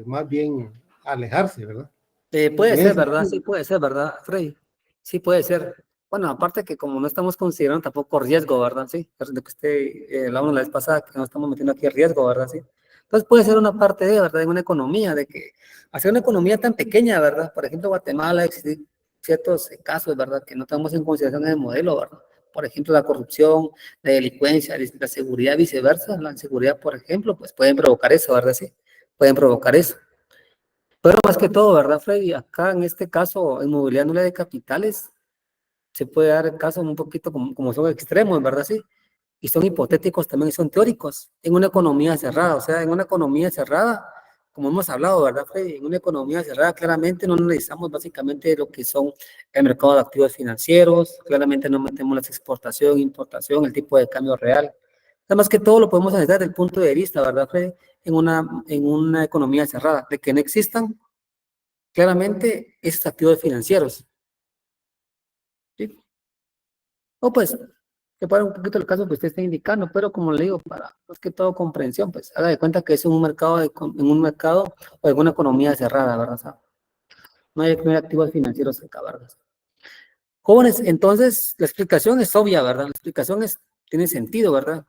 [SPEAKER 4] más bien alejarse, ¿verdad?
[SPEAKER 1] Puede
[SPEAKER 4] En
[SPEAKER 1] ser,
[SPEAKER 4] ese
[SPEAKER 1] ¿verdad?
[SPEAKER 4] sentido.
[SPEAKER 1] Sí, puede ser, ¿verdad, Freddy? Sí, puede ser. Bueno, aparte que como no estamos considerando tampoco riesgo, ¿verdad? Sí, es lo que usted hablamos la vez pasada, que no estamos metiendo aquí riesgo, ¿verdad? Sí. Entonces puede ser una parte de, ¿verdad? En una economía, de que hacer una economía tan pequeña, ¿verdad? Por ejemplo, Guatemala, existen ciertos casos, ¿verdad? Que no tenemos en consideración en el modelo, ¿verdad? Por ejemplo, la corrupción, la delincuencia, la seguridad, viceversa. La inseguridad, por ejemplo, pues pueden provocar eso, ¿verdad? Sí, pueden provocar eso. Pero más que todo, ¿verdad, Freddy? Acá en este caso, en movilidad nula de capitales, se puede dar casos un poquito como son extremos, ¿verdad? Sí. Y son hipotéticos también, y son teóricos, en una economía cerrada. O sea, en una economía cerrada, como hemos hablado, ¿verdad, Freddy? En una economía cerrada, claramente no analizamos básicamente lo que son el mercado de activos financieros, claramente no metemos la exportación, importación, el tipo de cambio real. Además que todo lo podemos analizar desde el punto de vista, ¿verdad, Freddy? En una economía cerrada, de que no existan claramente esos activos financieros. ¿Sí? O pues, que para un poquito el caso que usted está indicando, pero como le digo, para más que todo comprensión, pues haga de cuenta que es un mercado, en un mercado o en una economía cerrada, ¿verdad? O sea, no hay activos financieros acá, ¿verdad? Jóvenes, entonces la explicación es obvia, ¿verdad? La explicación tiene sentido, ¿verdad?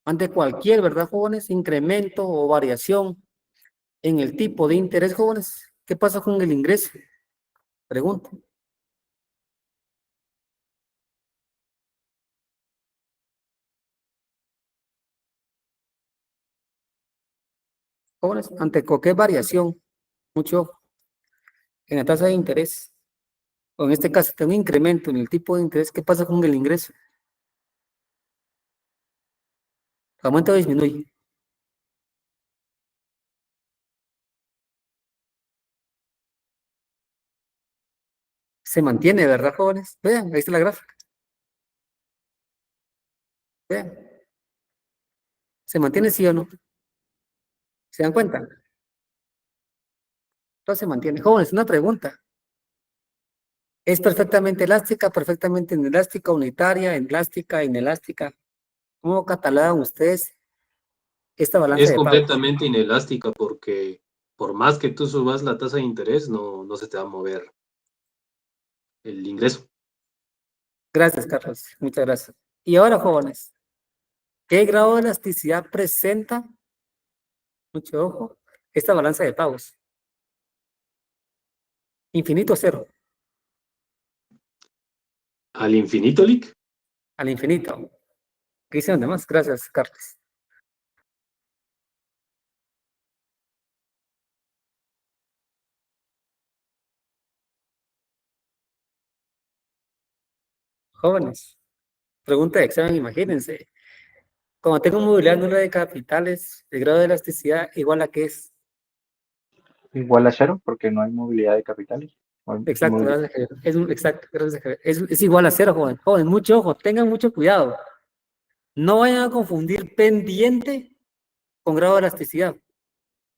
[SPEAKER 1] Ante cualquier, ¿verdad, jóvenes? Incremento o variación en el tipo de interés, jóvenes, ¿qué pasa con el ingreso? Pregunto. Jóvenes, ante cualquier variación, mucho en la tasa de interés, o en este caso, un incremento en el tipo de interés, ¿qué pasa con el ingreso? ¿Aumenta o disminuye? Se mantiene, ¿verdad, jóvenes? Vean, ahí está la gráfica. Vean. ¿Se mantiene sí o no? ¿Se dan cuenta? Todo se mantiene. Jóvenes, una pregunta. ¿Es perfectamente elástica, perfectamente inelástica, unitaria, elástica, inelástica? ¿Cómo catalogan ustedes esta balanza
[SPEAKER 2] Es
[SPEAKER 1] de pagos?
[SPEAKER 2] completamente inelástica porque por más que tú subas la tasa de interés, no se te va a mover el ingreso.
[SPEAKER 1] Gracias, Carlos. Muchas gracias. Y ahora, jóvenes, ¿qué grado de elasticidad presenta, mucho ojo, esta balanza de pagos? Infinito cero,
[SPEAKER 2] Al infinito, Lick.
[SPEAKER 1] al infinito. ¿Qué dicen los demás? Gracias, Carlos. Jóvenes, pregunta de examen, imagínense. Cuando tengo movilidad nula de capitales, el grado de elasticidad igual a qué es.
[SPEAKER 6] Igual a cero, porque no hay movilidad de capitales. O hay
[SPEAKER 1] Exacto,
[SPEAKER 6] movilidad.
[SPEAKER 1] gracias, Javier. Exacto, gracias, Javier. Es igual a cero, joven. Joven, mucho ojo, tengan mucho cuidado. No vayan a confundir pendiente con grado de elasticidad.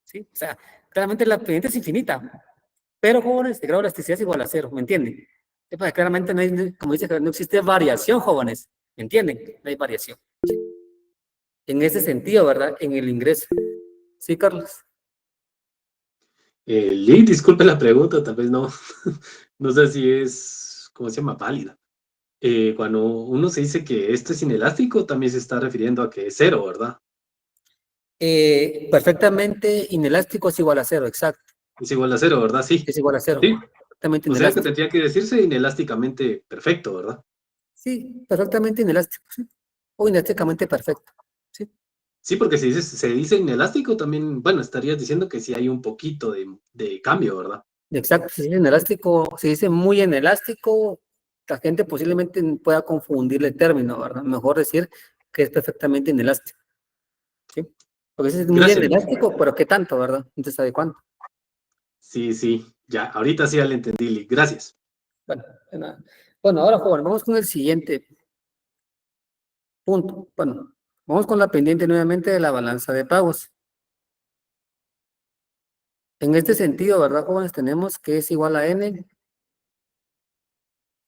[SPEAKER 1] ¿Sí? O sea, claramente la pendiente es infinita, pero jóvenes, el grado de elasticidad es igual a cero, ¿me entienden? Sí, pues, claramente no hay, como dice Javier, no existe variación, jóvenes. ¿Me entienden? No hay variación. En ese sentido, ¿verdad? En el ingreso. Sí, Carlos.
[SPEAKER 2] Lick, disculpe la pregunta, tal vez no, no sé si es, ¿cómo se llama? Válida. Cuando uno se dice que esto es inelástico, también se está refiriendo a que es cero, ¿verdad?
[SPEAKER 1] Perfectamente inelástico es igual a cero, exacto.
[SPEAKER 2] Es igual a cero, ¿verdad? Sí.
[SPEAKER 1] Es igual a cero.
[SPEAKER 2] Sí.
[SPEAKER 1] Perfectamente
[SPEAKER 2] O sea que
[SPEAKER 1] inelástico.
[SPEAKER 2] tendría que decirse inelásticamente perfecto, ¿verdad?
[SPEAKER 1] Sí, perfectamente inelástico, sí. O inelásticamente perfecto. Sí,
[SPEAKER 2] Sí, porque si se dice inelástico, también, bueno, estarías diciendo que sí hay un poquito de cambio, ¿verdad?
[SPEAKER 1] exacto. Si dice inelástico, si dice muy inelástico, la gente posiblemente pueda confundirle el término, ¿verdad? Mejor decir que es perfectamente inelástico. ¿Sí? Porque si es muy
[SPEAKER 2] Gracias, Lick.
[SPEAKER 1] inelástico, pero ¿qué tanto, verdad? No se sabe cuánto.
[SPEAKER 2] Sí, ya, ahorita sí ya le entendí, Lick. Gracias.
[SPEAKER 1] Bueno, de nada. Bueno, ahora, joven, vamos con el siguiente punto. Bueno, vamos con la pendiente nuevamente de la balanza de pagos. En este sentido, ¿verdad, jóvenes? Tenemos que es igual a N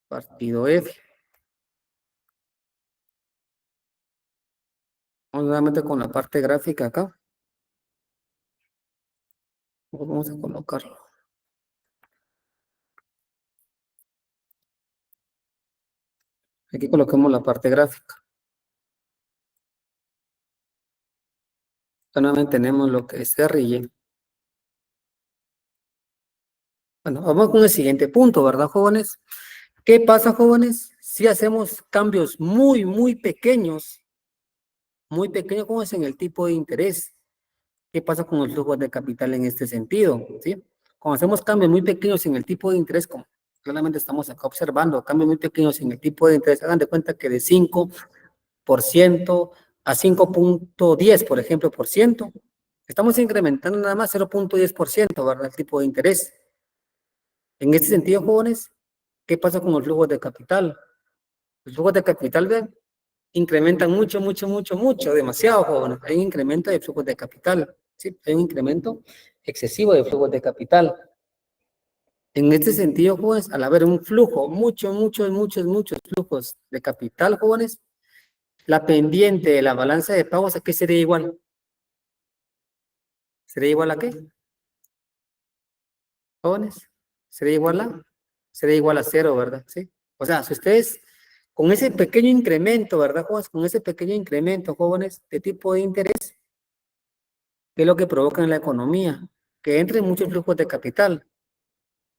[SPEAKER 1] partido F. Vamos nuevamente con la parte gráfica acá. Vamos a colocarlo. Aquí coloquemos la parte gráfica. Acá nuevamente tenemos lo que es R y Y. Bueno, vamos con el siguiente punto, ¿verdad, jóvenes? ¿Qué pasa, jóvenes? Si hacemos cambios muy pequeños, como es en el tipo de interés. ¿Qué pasa con los flujos de capital en este sentido? ¿Sí? Cuando hacemos cambios muy pequeños en el tipo de interés, como claramente estamos acá observando, cambios muy pequeños en el tipo de interés, hagan de cuenta que de 5% a 5.10, por ejemplo, por ciento, estamos incrementando nada más 0.10%, ¿verdad? El tipo de interés. En este sentido, jóvenes, ¿qué pasa con los flujos de capital? Los flujos de capital, vean, incrementan mucho, demasiado, jóvenes. Hay un incremento de flujos de capital, ¿sí? Hay un incremento excesivo de flujos de capital. En este sentido, jóvenes, al haber un flujo, muchos flujos de capital, jóvenes, la pendiente de la balanza de pagos, ¿a qué sería igual? ¿Sería igual a qué, jóvenes? Sería igual a cero, ¿verdad? Sí. O sea, si ustedes, con ese pequeño incremento, ¿verdad, jóvenes? Con ese pequeño incremento, jóvenes, de tipo de interés, ¿qué es lo que provoca en la economía? Que entren muchos flujos de capital.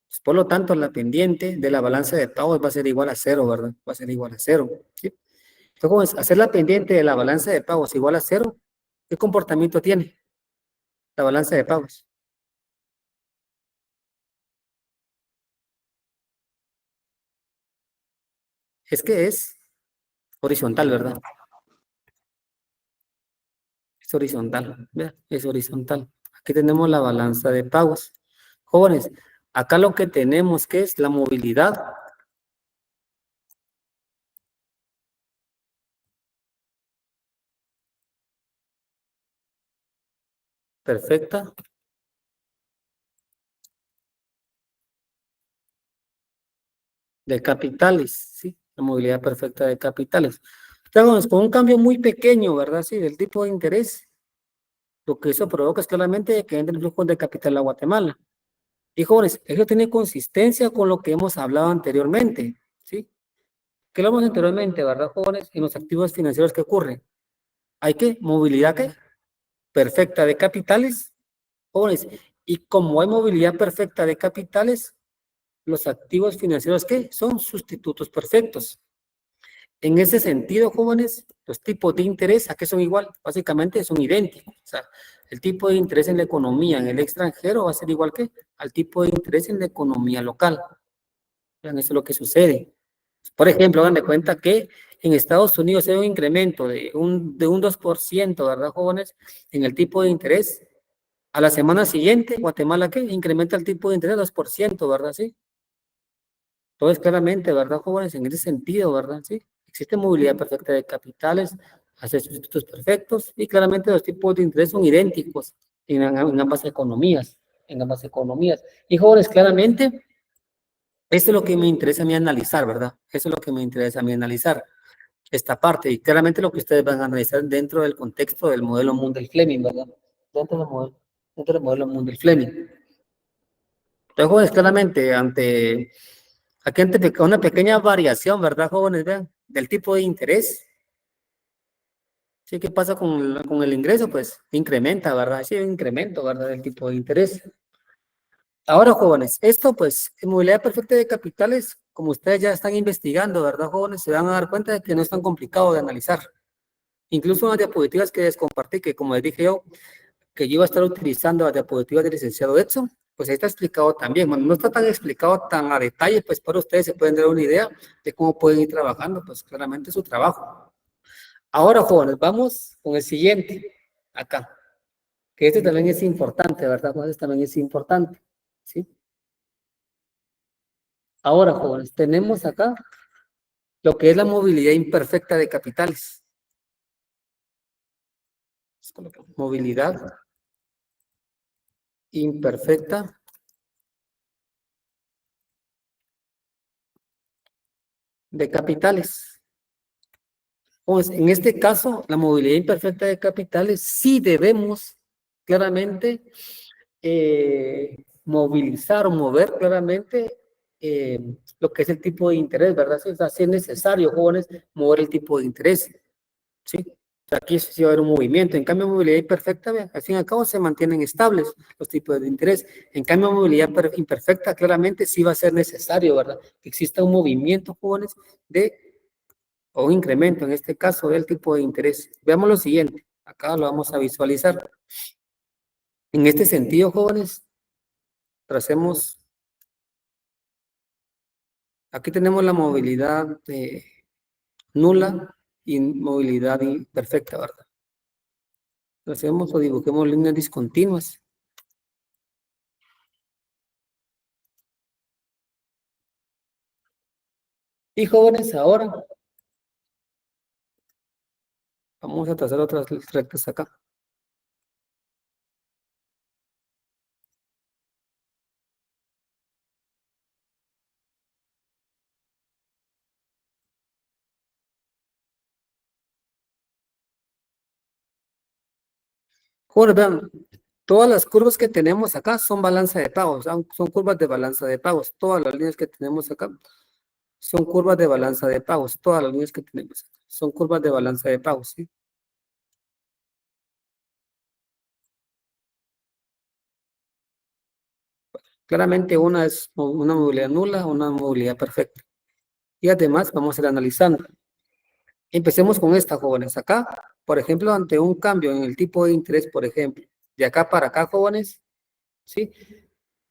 [SPEAKER 1] Pues, por lo tanto, la pendiente de la balanza de pagos va a ser igual a cero, ¿verdad? Va a ser igual a cero, ¿sí? Entonces, jóvenes, hacer la pendiente de la balanza de pagos igual a cero, ¿qué comportamiento tiene la balanza de pagos? Es que es horizontal, ¿verdad? Es horizontal, ¿verdad? Es horizontal. Aquí tenemos la balanza de pagos. Jóvenes, acá lo que tenemos que es la movilidad perfecta de capitales, ¿sí? La movilidad perfecta de capitales. Entonces, con un cambio muy pequeño, ¿verdad? Sí, del tipo de interés, lo que eso provoca es claramente que entre el flujo de capital a Guatemala. Y jóvenes, eso tiene consistencia con lo que hemos hablado anteriormente, ¿sí? ¿Qué hablamos anteriormente, verdad, jóvenes? En los activos financieros, ¿qué ocurre? Hay que movilidad, ¿qué? Perfecta de capitales, jóvenes. Y como hay movilidad perfecta de capitales, los activos financieros, ¿qué? Son sustitutos perfectos. En ese sentido, jóvenes, los tipos de interés, ¿a qué son igual? Básicamente son idénticos. O sea, el tipo de interés en la economía en el extranjero va a ser igual que al tipo de interés en la economía local. Vean, eso es lo que sucede. Por ejemplo, hagan de cuenta que en Estados Unidos hay un incremento de un 2%, ¿verdad, jóvenes? En el tipo de interés. A la semana siguiente, Guatemala, ¿qué? Incrementa el tipo de interés 2%, ¿verdad? Sí. Entonces, claramente, ¿verdad, jóvenes? En ese sentido, ¿verdad? Sí. Existe movilidad perfecta de capitales, hacer sustitutos perfectos, y claramente los tipos de interés son idénticos en ambas economías, en ambas economías. Y jóvenes, claramente, esto es lo que me interesa a mí analizar, ¿verdad? Eso es lo que me interesa a mí analizar, esta parte, y claramente lo que ustedes van a analizar dentro del contexto del modelo Mundell-Fleming, ¿verdad? Dentro del modelo Mundell-Fleming. Entonces, jóvenes, claramente, ante una pequeña variación, ¿verdad, jóvenes? Vean, del tipo de interés. ¿Sí? ¿Qué pasa con el ingreso? Pues incrementa, ¿verdad? Sí, un incremento, ¿verdad? Del tipo de interés. Ahora, jóvenes, esto pues, en movilidad perfecta de capitales, como ustedes ya están investigando, ¿verdad, jóvenes? Se van a dar cuenta de que no es tan complicado de analizar. Incluso unas diapositivas que les compartí, que como les dije yo, que yo iba a estar utilizando las diapositivas del licenciado Edson, pues ahí está explicado también. Bueno, no está tan explicado tan a detalle, pues para ustedes se pueden dar una idea de cómo pueden ir trabajando, pues claramente su trabajo. Ahora, jóvenes, vamos con el siguiente, acá, que este también es importante, ¿verdad? Este también es importante, ¿sí? Ahora, jóvenes, tenemos acá lo que es la movilidad imperfecta de capitales. Movilidad imperfecta de capitales. Pues en este caso, la movilidad imperfecta de capitales sí debemos claramente movilizar o mover claramente lo que es el tipo de interés, ¿verdad? O sea, si es necesario, jóvenes, mover el tipo de interés, ¿sí? O sea, aquí sí va a haber un movimiento. En cambio, movilidad imperfecta, vean, al fin y al cabo se mantienen estables los tipos de interés. En cambio, movilidad imperfecta, claramente sí va a ser necesario, ¿verdad? Que exista un movimiento, jóvenes, o un incremento, en este caso, del tipo de interés. Veamos lo siguiente. Acá lo vamos a visualizar. En este sentido, jóvenes, tracemos, aquí tenemos la movilidad nula y movilidad imperfecta, ¿verdad? Tracemos o dibujemos líneas discontinuas. Y jóvenes, ahora vamos a trazar otras rectas acá. Jóvenes, vean, todas las curvas que tenemos acá son balanza de pagos, son curvas de balanza de pagos. Todas las líneas que tenemos acá son curvas de balanza de pagos. Todas las líneas que tenemos acá son curvas de balanza de pagos, ¿sí? Claramente una es una movilidad nula, una movilidad perfecta. Y además vamos a ir analizando. Empecemos con esta, jóvenes. Acá, por ejemplo, ante un cambio en el tipo de interés, por ejemplo, de acá para acá, jóvenes, ¿sí?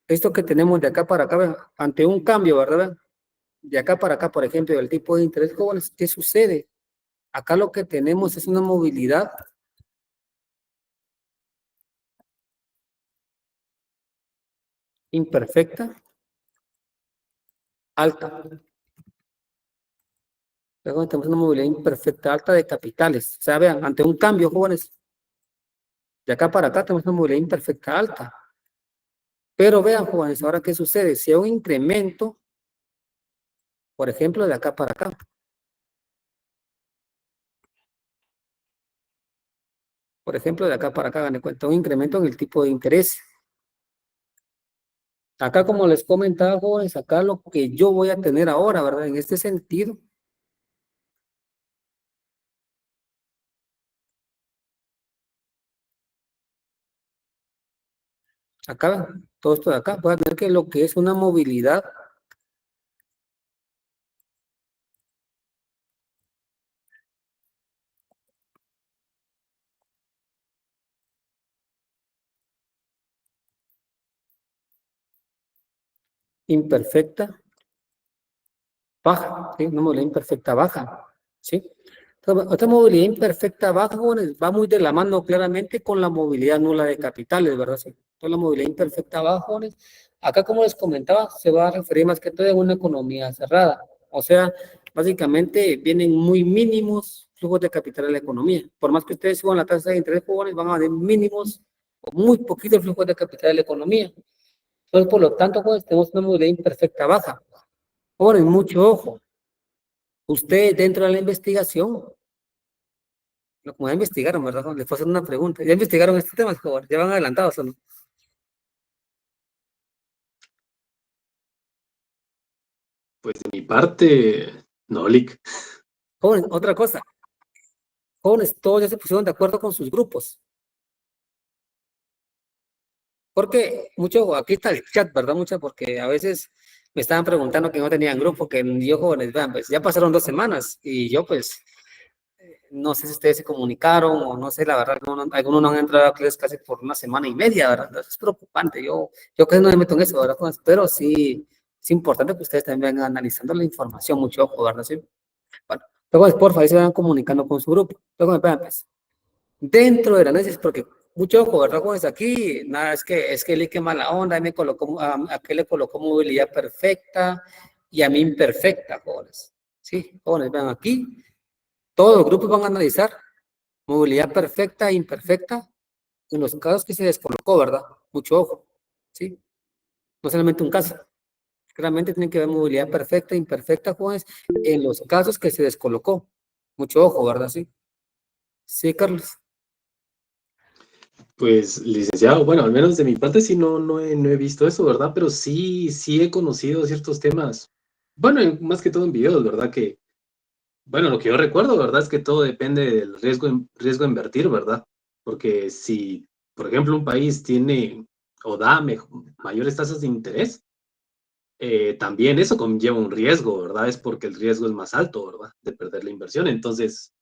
[SPEAKER 1] Esto que tenemos de acá para acá, vean, ante un cambio, ¿verdad? Vean, de acá para acá, por ejemplo, del tipo de interés, jóvenes, ¿qué sucede? Acá lo que tenemos es una movilidad imperfecta, alta. Luego tenemos una movilidad imperfecta alta de capitales. O sea, vean, ante un cambio, jóvenes, De acá para acá tenemos una movilidad imperfecta alta. Pero vean, jóvenes, ahora qué sucede. Si hay un incremento, por ejemplo, de acá para acá. Por ejemplo, de acá para acá, hagan de cuenta, un incremento en el tipo de interés. Acá, como les comentaba, jóvenes, acá lo que yo voy a tener ahora, ¿verdad? En este sentido. Acá, todo esto de acá, voy a tener que lo que es una movilidad imperfecta baja, ¿sí? Una movilidad imperfecta baja, ¿sí? Entonces, esta movilidad imperfecta baja, jóvenes, va muy de la mano claramente con la movilidad nula de capitales, ¿verdad? Sí. Entonces, la movilidad imperfecta baja, jóvenes, acá, como les comentaba, se va a referir más que todo a una economía cerrada. O sea, básicamente vienen muy mínimos flujos de capital en la economía. Por más que ustedes suban la tasa de interés, jóvenes, van a haber mínimos o muy poquitos flujos de capital en la economía. Entonces, por lo tanto, jóvenes, tenemos una movilidad imperfecta baja. Jóvenes, mucho ojo. Ustedes dentro de la investigación, como ya investigaron, ¿verdad? Les puedo hacer una pregunta. ¿Ya investigaron este tema, jóvenes? ¿Ya van adelantados o no?
[SPEAKER 2] Pues de mi parte, no, Lick.
[SPEAKER 1] Jóvenes, otra cosa. Jóvenes, todos ya se pusieron de acuerdo con sus grupos. Porque, mucho, aquí está el chat, ¿verdad? Mucho, porque a veces me estaban preguntando que no tenían grupo, que yo, jóvenes, vean, pues ya pasaron 2 semanas y yo, pues, no sé si ustedes se comunicaron o no sé, la verdad, algunos no han entrado a clases casi por 1 semana y media, ¿verdad? Entonces es preocupante. Yo casi no me meto en eso, ¿verdad? Pero sí, es importante que ustedes también vengan analizando la información, mucho ojo, ¿verdad? Sí. Bueno, luego, por favor, se van comunicando con su grupo. Luego me pegan, pues, dentro del análisis, porque mucho ojo, ¿verdad? Jóvenes, aquí, nada, es que él que mala onda, me colocó, a que le colocó movilidad perfecta y a mí imperfecta, jóvenes. Sí, jóvenes, vean aquí. Todos los grupos van a analizar movilidad perfecta e imperfecta en los casos que se descolocó, ¿verdad? Mucho ojo, ¿sí? No solamente un caso. Claramente tienen que ver movilidad perfecta e imperfecta, jóvenes, en los casos que se descolocó. Mucho ojo, ¿verdad? Sí. Sí, Carlos.
[SPEAKER 2] Pues, licenciado, bueno, al menos de mi parte sí no he visto eso, ¿verdad? Pero sí he conocido ciertos temas, bueno, más que todo en videos, ¿verdad? Que, bueno, lo que yo recuerdo, ¿verdad? Es que todo depende del riesgo a invertir, ¿verdad? Porque si, por ejemplo, un país tiene o da mayores tasas de interés, también eso conlleva un riesgo, ¿verdad? Es porque el riesgo es más alto, ¿verdad? De perder la inversión. Entonces,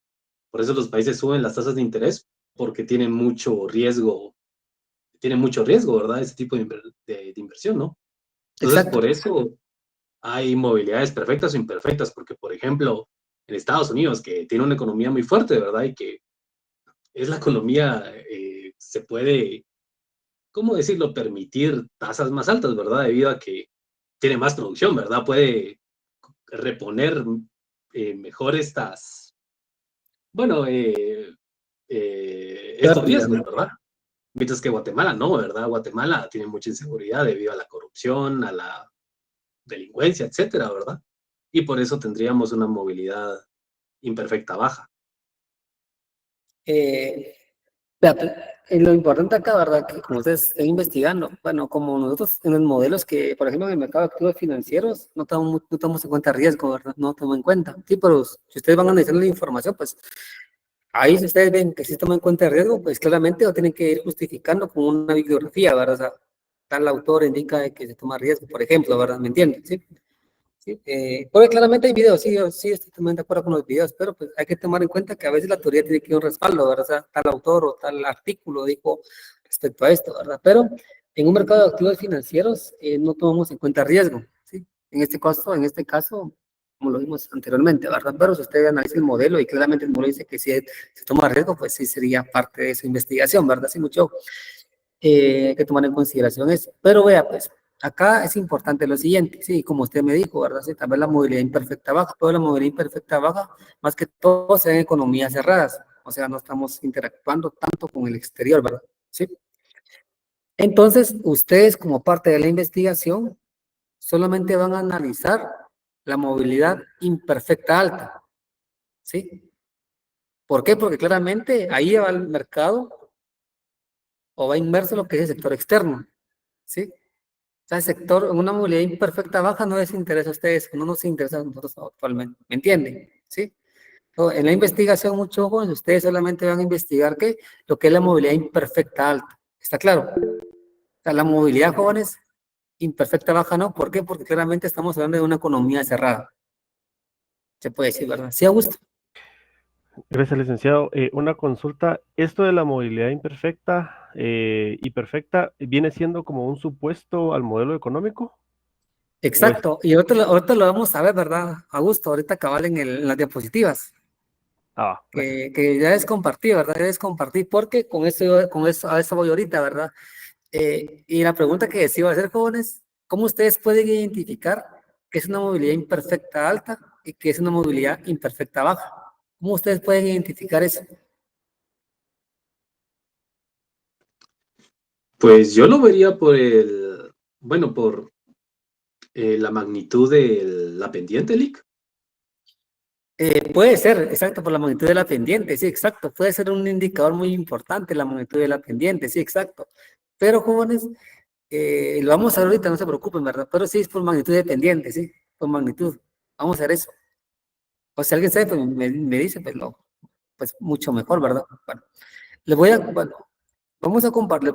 [SPEAKER 2] por eso los países suben las tasas de interés, porque tienen mucho riesgo, ¿verdad? Ese tipo de inversión, ¿no? Entonces,
[SPEAKER 1] Exacto.
[SPEAKER 2] por eso hay movilidades perfectas o imperfectas, porque, por ejemplo, en Estados Unidos, que tiene una economía muy fuerte, ¿verdad? Y que es la economía, se puede, ¿cómo decirlo?, permitir tasas más altas, ¿verdad? Debido a que tiene más producción, ¿verdad? Puede reponer mejor bueno, estos
[SPEAKER 1] Pérdidas,
[SPEAKER 2] riesgos,
[SPEAKER 1] ¿no?
[SPEAKER 2] ¿verdad? Mientras que Guatemala no, ¿verdad? Guatemala tiene mucha inseguridad debido a la corrupción, a la delincuencia, etcétera, ¿verdad? Y por eso tendríamos una movilidad imperfecta baja.
[SPEAKER 1] Vea, pues, lo importante acá, ¿verdad? Que como ustedes estén investigando, bueno, como nosotros en los modelos que, por ejemplo, en el mercado de activos financieros, no tomamos en cuenta riesgo, ¿verdad? No tomamos en cuenta. Sí, pero si ustedes van a analizar la información, pues ahí si ustedes ven que sí toman en cuenta el riesgo, pues claramente lo tienen que ir justificando con una bibliografía, ¿verdad? O sea, tal autor indica de que se toma riesgo, por ejemplo, ¿verdad? ¿Me entienden? Sí. Sí, porque claramente hay videos, sí, yo sí estoy totalmente de acuerdo con los videos, pero pues hay que tomar en cuenta que a veces la teoría tiene que ir un respaldo, ¿verdad? O sea, tal autor o tal artículo dijo respecto a esto, ¿verdad? Pero en un mercado de activos financieros no tomamos en cuenta riesgo, ¿sí? En este caso, como lo vimos anteriormente, ¿verdad? Pero si usted analiza el modelo y claramente el modelo dice que si se toma riesgo, pues sí sería parte de su investigación, ¿verdad? Sí, mucho hay que tomar en consideración eso. Pero vea, pues, acá es importante lo siguiente, sí, como usted me dijo, ¿verdad? Sí, también la movilidad imperfecta baja, toda la movilidad imperfecta baja, más que todo se da en economías cerradas, o sea, no estamos interactuando tanto con el exterior, ¿verdad? ¿sí? Entonces, ustedes como parte de la investigación solamente van a analizar la movilidad imperfecta alta, ¿sí? ¿Por qué? Porque claramente ahí va el mercado o va inmerso lo que es el sector externo, ¿sí? O sea, el sector, una movilidad imperfecta baja no les interesa a ustedes, no nos interesa a nosotros actualmente, ¿me entienden? ¿Sí? En la investigación, muchos jóvenes, ustedes solamente van a investigar ¿qué? Lo que es la movilidad imperfecta alta, ¿está claro? O sea, la movilidad, jóvenes, imperfecta baja no, ¿por qué? Porque claramente estamos hablando de una economía cerrada, se puede decir, ¿verdad? Sí, Augusto.
[SPEAKER 7] Gracias, licenciado. Una consulta. ¿Esto de la movilidad imperfecta y perfecta viene siendo como un supuesto al modelo económico?
[SPEAKER 1] Exacto, y ahorita lo vamos a ver, ¿verdad, Augusto? Ahorita cabal en las diapositivas,
[SPEAKER 7] Gracias.
[SPEAKER 1] que ya es compartir, ¿verdad? Ya es compartir, porque con eso, a eso voy ahorita, ¿verdad? Y la pregunta que les iba a hacer, jóvenes, ¿cómo ustedes pueden identificar qué es una movilidad imperfecta alta y qué es una movilidad imperfecta baja? ¿Cómo ustedes pueden identificar eso?
[SPEAKER 2] Pues yo lo vería por por la magnitud de la pendiente, Lick.
[SPEAKER 1] Puede ser, exacto, por la magnitud de la pendiente, sí, exacto. Puede ser un indicador muy importante la magnitud de la pendiente, sí, exacto. Pero, jóvenes, lo vamos a ver ahorita, no se preocupen, ¿verdad? Pero sí es por magnitud de pendiente, sí, por magnitud. Vamos a hacer eso. O si alguien sabe, pues me dice, pues mucho mejor, ¿verdad? Bueno, les voy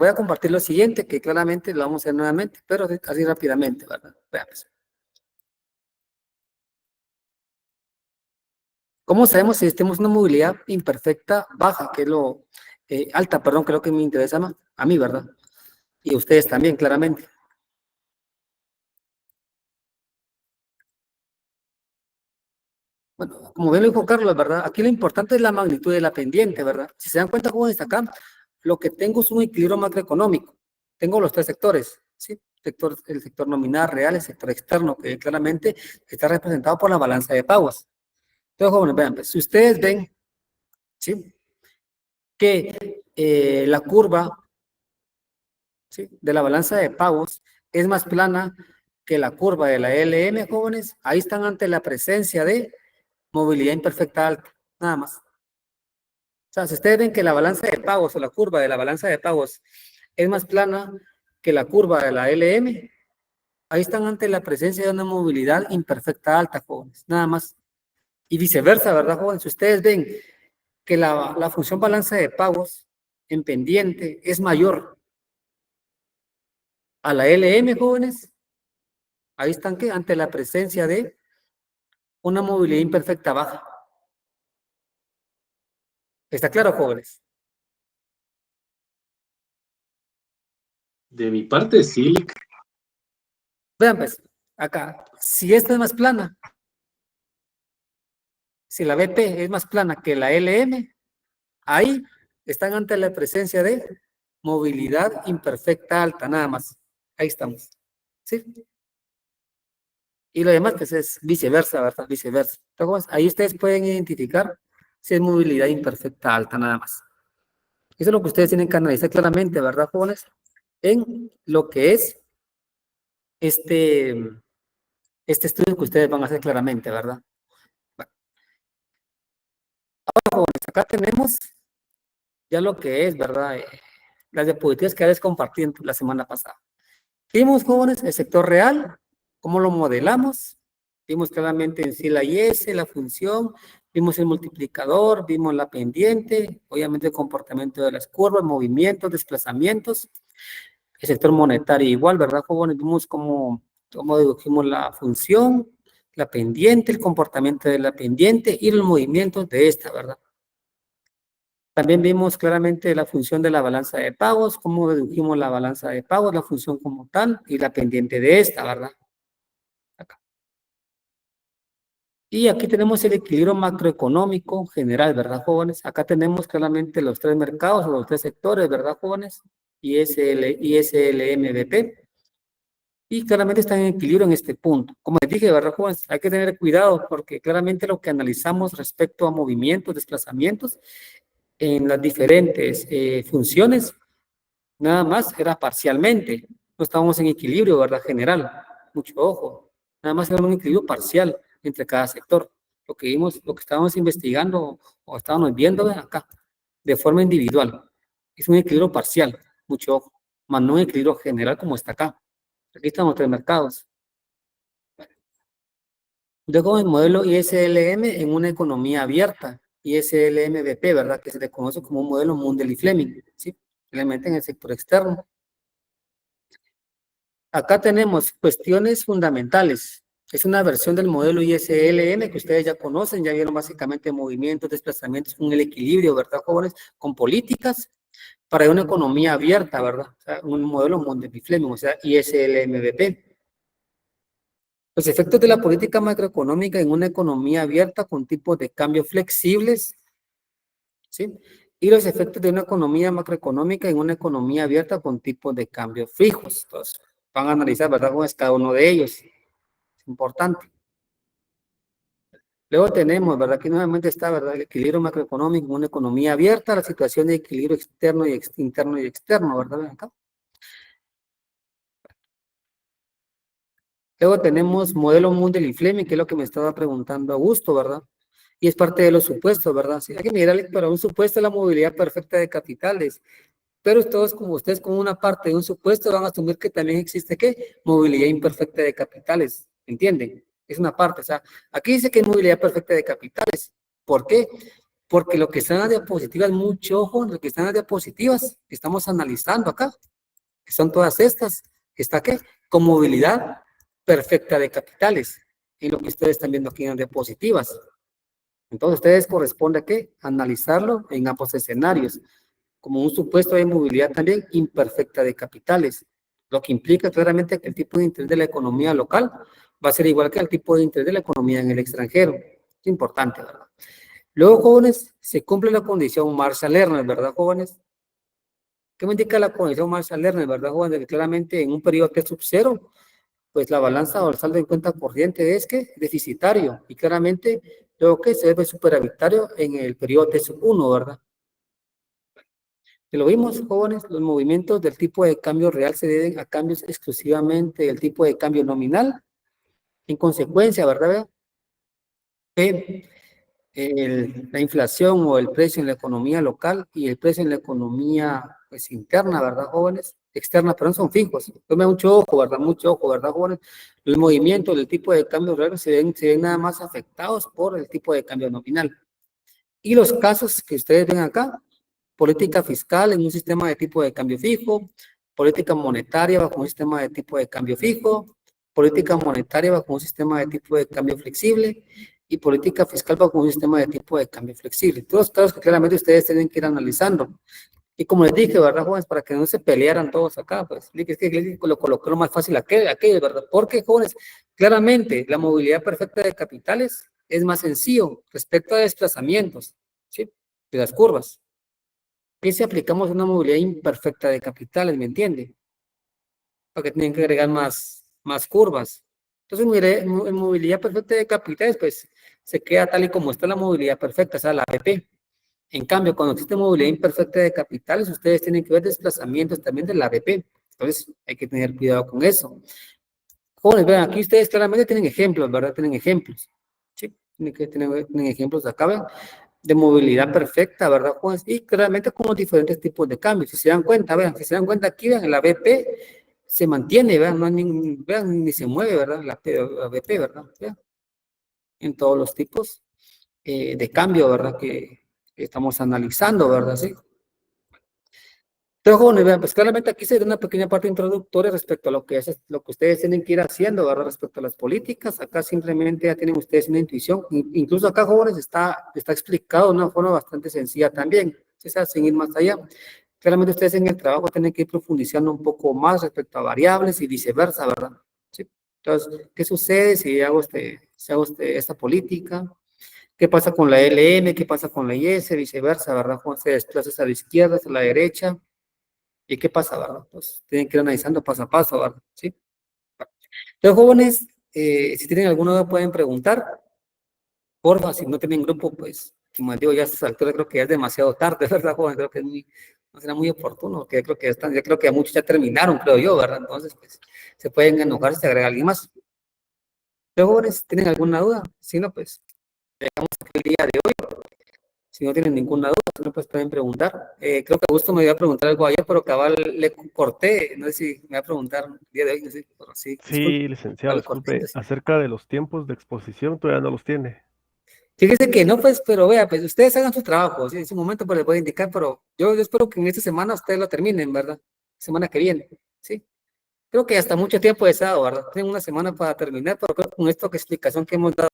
[SPEAKER 1] a compartir lo siguiente, que claramente lo vamos a hacer nuevamente, pero así rápidamente, ¿verdad? Veamos. ¿Cómo sabemos si tenemos una movilidad imperfecta baja, que es alta, perdón, creo que me interesa más, a mí, ¿verdad? Y a ustedes también, claramente. Bueno, como bien lo dijo Carlos, ¿verdad? Aquí lo importante es la magnitud de la pendiente, ¿verdad? Si se dan cuenta, jóvenes, acá, lo que tengo es un equilibrio macroeconómico. Tengo los tres sectores, ¿sí? El sector nominal, real, el sector externo, que claramente está representado por la balanza de pagos. Entonces, jóvenes, vean, pues, si ustedes ven, ¿sí? Que la curva, ¿sí? De la balanza de pagos es más plana que la curva de la LM, jóvenes, ahí están ante la presencia de movilidad imperfecta alta, nada más. O sea, si ustedes ven que la balanza de pagos o la curva de la balanza de pagos es más plana que la curva de la LM, ahí están ante la presencia de una movilidad imperfecta alta, jóvenes, nada más. Y viceversa, ¿verdad, jóvenes? Si ustedes ven que la función balanza de pagos en pendiente es mayor a la LM, jóvenes, ahí están que ante la presencia de una movilidad imperfecta baja. ¿Está claro, jóvenes?
[SPEAKER 2] De mi parte, sí, Lick.
[SPEAKER 1] Vean, pues, acá, si esta es más plana, si la BP es más plana que la LM, ahí están ante la presencia de movilidad imperfecta alta, nada más. Ahí estamos. ¿Sí? Y lo demás, pues es viceversa, ¿verdad? Viceversa. Entonces, ahí ustedes pueden identificar si es movilidad imperfecta alta, nada más. Eso es lo que ustedes tienen que analizar claramente, ¿verdad, jóvenes? En lo que es este estudio que ustedes van a hacer claramente, ¿verdad? Bueno, ahora, jóvenes, acá tenemos ya lo que es, ¿verdad? Las diapositivas que les compartí la semana pasada. Vimos, jóvenes, el sector real, cómo lo modelamos, vimos claramente en sí la IS, la función, vimos el multiplicador, vimos la pendiente, obviamente el comportamiento de las curvas, movimientos, desplazamientos, el sector monetario igual, ¿verdad, jóvenes? Vimos cómo dedujimos la función, la pendiente, el comportamiento de la pendiente y los movimientos de esta, ¿verdad? También vimos claramente la función de la balanza de pagos, cómo dedujimos la balanza de pagos, la función como tal y la pendiente de esta, ¿verdad? Acá. Y aquí tenemos el equilibrio macroeconómico general, ¿verdad, jóvenes? Acá tenemos claramente los tres mercados o los tres sectores, ¿verdad, jóvenes? ISLMBP. Y claramente están en equilibrio en este punto. Como les dije, ¿verdad, jóvenes? Hay que tener cuidado porque claramente lo que analizamos respecto a movimientos, desplazamientos, en las diferentes funciones, Nada más era parcialmente. No estábamos en equilibrio, ¿verdad? General. Mucho ojo. Nada más era un equilibrio parcial entre cada sector. Lo que vimos, lo que estábamos investigando o estábamos viendo acá, de forma individual. Es un equilibrio parcial, mucho ojo, más no un equilibrio general como está acá. Aquí estamos tres mercados. Luego el modelo ISLM en una economía abierta, ISLM-BP, ¿verdad? Que se le conoce como un modelo Mundell y Fleming, ¿sí? Realmente en el sector externo. Acá tenemos cuestiones fundamentales. Es una versión del modelo ISLM que ustedes ya conocen, ya vieron básicamente movimientos, desplazamientos con el equilibrio, ¿verdad, jóvenes? Con políticas para una economía abierta, ¿verdad? O sea, un modelo Mundell y Fleming, o sea, ISLM-BP. Los efectos de la política macroeconómica en una economía abierta con tipos de cambio flexibles, ¿sí? Y los efectos de una economía macroeconómica en una economía abierta con tipos de cambio fijos. Entonces, van a analizar, ¿verdad?, cómo es cada uno de ellos. Es importante. Luego tenemos, ¿verdad?, que nuevamente está, ¿verdad?, el equilibrio macroeconómico en una economía abierta, la situación de equilibrio externo y interno y externo, ¿verdad? Ven acá. Luego tenemos modelo Mundell y Fleming, que es lo que me estaba preguntando Augusto, ¿verdad? Y es parte de los supuestos, ¿verdad? Sí, hay que mirar para un supuesto la movilidad perfecta de capitales, pero todos como ustedes con una parte de un supuesto van a asumir que también existe, ¿qué? Movilidad imperfecta de capitales, ¿entienden? Es una parte, o sea, aquí dice que hay movilidad perfecta de capitales. ¿Por qué? Porque lo que están en las diapositivas, mucho ojo, lo que están en las diapositivas que estamos analizando acá, que son todas estas, ¿está qué? Con movilidad perfecta de capitales, y lo que ustedes están viendo aquí en las diapositivas. Entonces, ustedes corresponde a qué? Analizarlo en ambos escenarios, como un supuesto de movilidad también imperfecta de capitales, lo que implica claramente que el tipo de interés de la economía local va a ser igual que el tipo de interés de la economía en el extranjero. Es importante, ¿verdad? Luego, jóvenes, se cumple la condición Marshall-Lerner, ¿verdad, jóvenes? ¿Qué me indica la condición Marshall-Lerner, verdad, jóvenes? Que claramente en un periodo T sub 0, pues la balanza o el saldo en cuenta corriente es que deficitario, y claramente luego que se ve superavitario en el periodo T sub 1, ¿verdad? Que lo vimos, jóvenes, los movimientos del tipo de cambio real se deben a cambios exclusivamente del tipo de cambio nominal. En consecuencia, ¿verdad? La inflación o el precio en la economía local y el precio en la economía, pues, interna, ¿verdad, jóvenes? Externa, pero no son fijos. Tome mucho ojo, ¿verdad? Mucho ojo, ¿verdad, jóvenes? Los movimientos del tipo de cambio real se ven nada más afectados por el tipo de cambio nominal. Y los casos que ustedes ven acá, política fiscal en un sistema de tipo de cambio fijo, política monetaria bajo un sistema de tipo de cambio fijo, política monetaria bajo un sistema de tipo de cambio flexible y política fiscal bajo un sistema de tipo de cambio flexible. Todos los casos que claramente ustedes tienen que ir analizando. Y como les dije, ¿verdad, jóvenes? Para que no se pelearan todos acá, pues, es que lo colocó lo más fácil aquello, ¿verdad? Porque, jóvenes, claramente la movilidad perfecta de capitales es más sencillo respecto a desplazamientos, ¿sí? De las curvas. ¿Qué si aplicamos una movilidad imperfecta de capitales, me entiende? Porque tienen que agregar más curvas. Entonces, en movilidad perfecta de capitales, pues, se queda tal y como está la movilidad perfecta, o sea, la APP. En cambio, cuando existe movilidad imperfecta de capitales, ustedes tienen que ver desplazamientos también de la APP. Entonces, hay que tener cuidado con eso. Jóvenes, vean, aquí ustedes claramente tienen ejemplos, ¿verdad? Tienen ejemplos. Sí, tienen ejemplos acá, ¿ven? De movilidad perfecta, ¿verdad, jóvenes? Y claramente con los diferentes tipos de cambios. Si se dan cuenta, vean, si se dan cuenta aquí, vean, la BP se mantiene, vean, no hay vean, ni se mueve, ¿verdad? La BP, ¿verdad? Vean, en todos los tipos de cambio, ¿verdad? Que estamos analizando, ¿verdad? Sí. Pero, jóvenes, vean, pues claramente aquí se da una pequeña parte introductoria respecto a lo que ustedes tienen que ir haciendo, ¿verdad? Respecto a las políticas. Acá simplemente ya tienen ustedes una intuición. Incluso acá, jóvenes, está explicado de una forma bastante sencilla también, ¿sí? Sin ir más allá. Claramente ustedes en el trabajo tienen que ir profundizando un poco más respecto a variables y viceversa, ¿verdad? ¿Sí? Entonces, ¿qué sucede si hago esta política? ¿Qué pasa con la LM? ¿Qué pasa con la IS? Viceversa, ¿verdad? ¿Cómo se desplaza a la izquierda, a la derecha? ¿Y qué pasa, verdad? Pues tienen que ir analizando paso a paso, ¿verdad? ¿Sí? Los jóvenes, si tienen alguna duda pueden preguntar. Porfa, si no tienen grupo, pues, como les digo, ya a estas alturas creo que ya es demasiado tarde, ¿verdad, jóvenes? Creo que es no será muy oportuno, porque yo creo que muchos ya terminaron, creo yo, ¿verdad? Entonces, pues, se pueden enojar si se agrega alguien más. Luego, jóvenes, ¿tienen alguna duda? Si no, pues, dejamos el día de hoy. Si no tienen ninguna duda, no pues pueden preguntar. Creo que Augusto me iba a preguntar algo ayer, pero cabal le corté. No sé si me va a preguntar el día de hoy, no sé, pero sí.
[SPEAKER 7] Sí, licenciado,
[SPEAKER 1] Al corte,
[SPEAKER 7] disculpe,
[SPEAKER 1] entonces.
[SPEAKER 7] acerca de los tiempos de exposición, todavía no los tiene.
[SPEAKER 1] Fíjese que no, pues, pero vea, pues ustedes hagan su trabajo, ¿sí? En su momento pues les voy a indicar, pero yo espero que en esta semana ustedes lo terminen, ¿verdad? Semana que viene, ¿sí? Creo que hasta mucho tiempo he estado, ¿verdad? Tengo una semana para terminar, pero creo que con esta explicación que hemos dado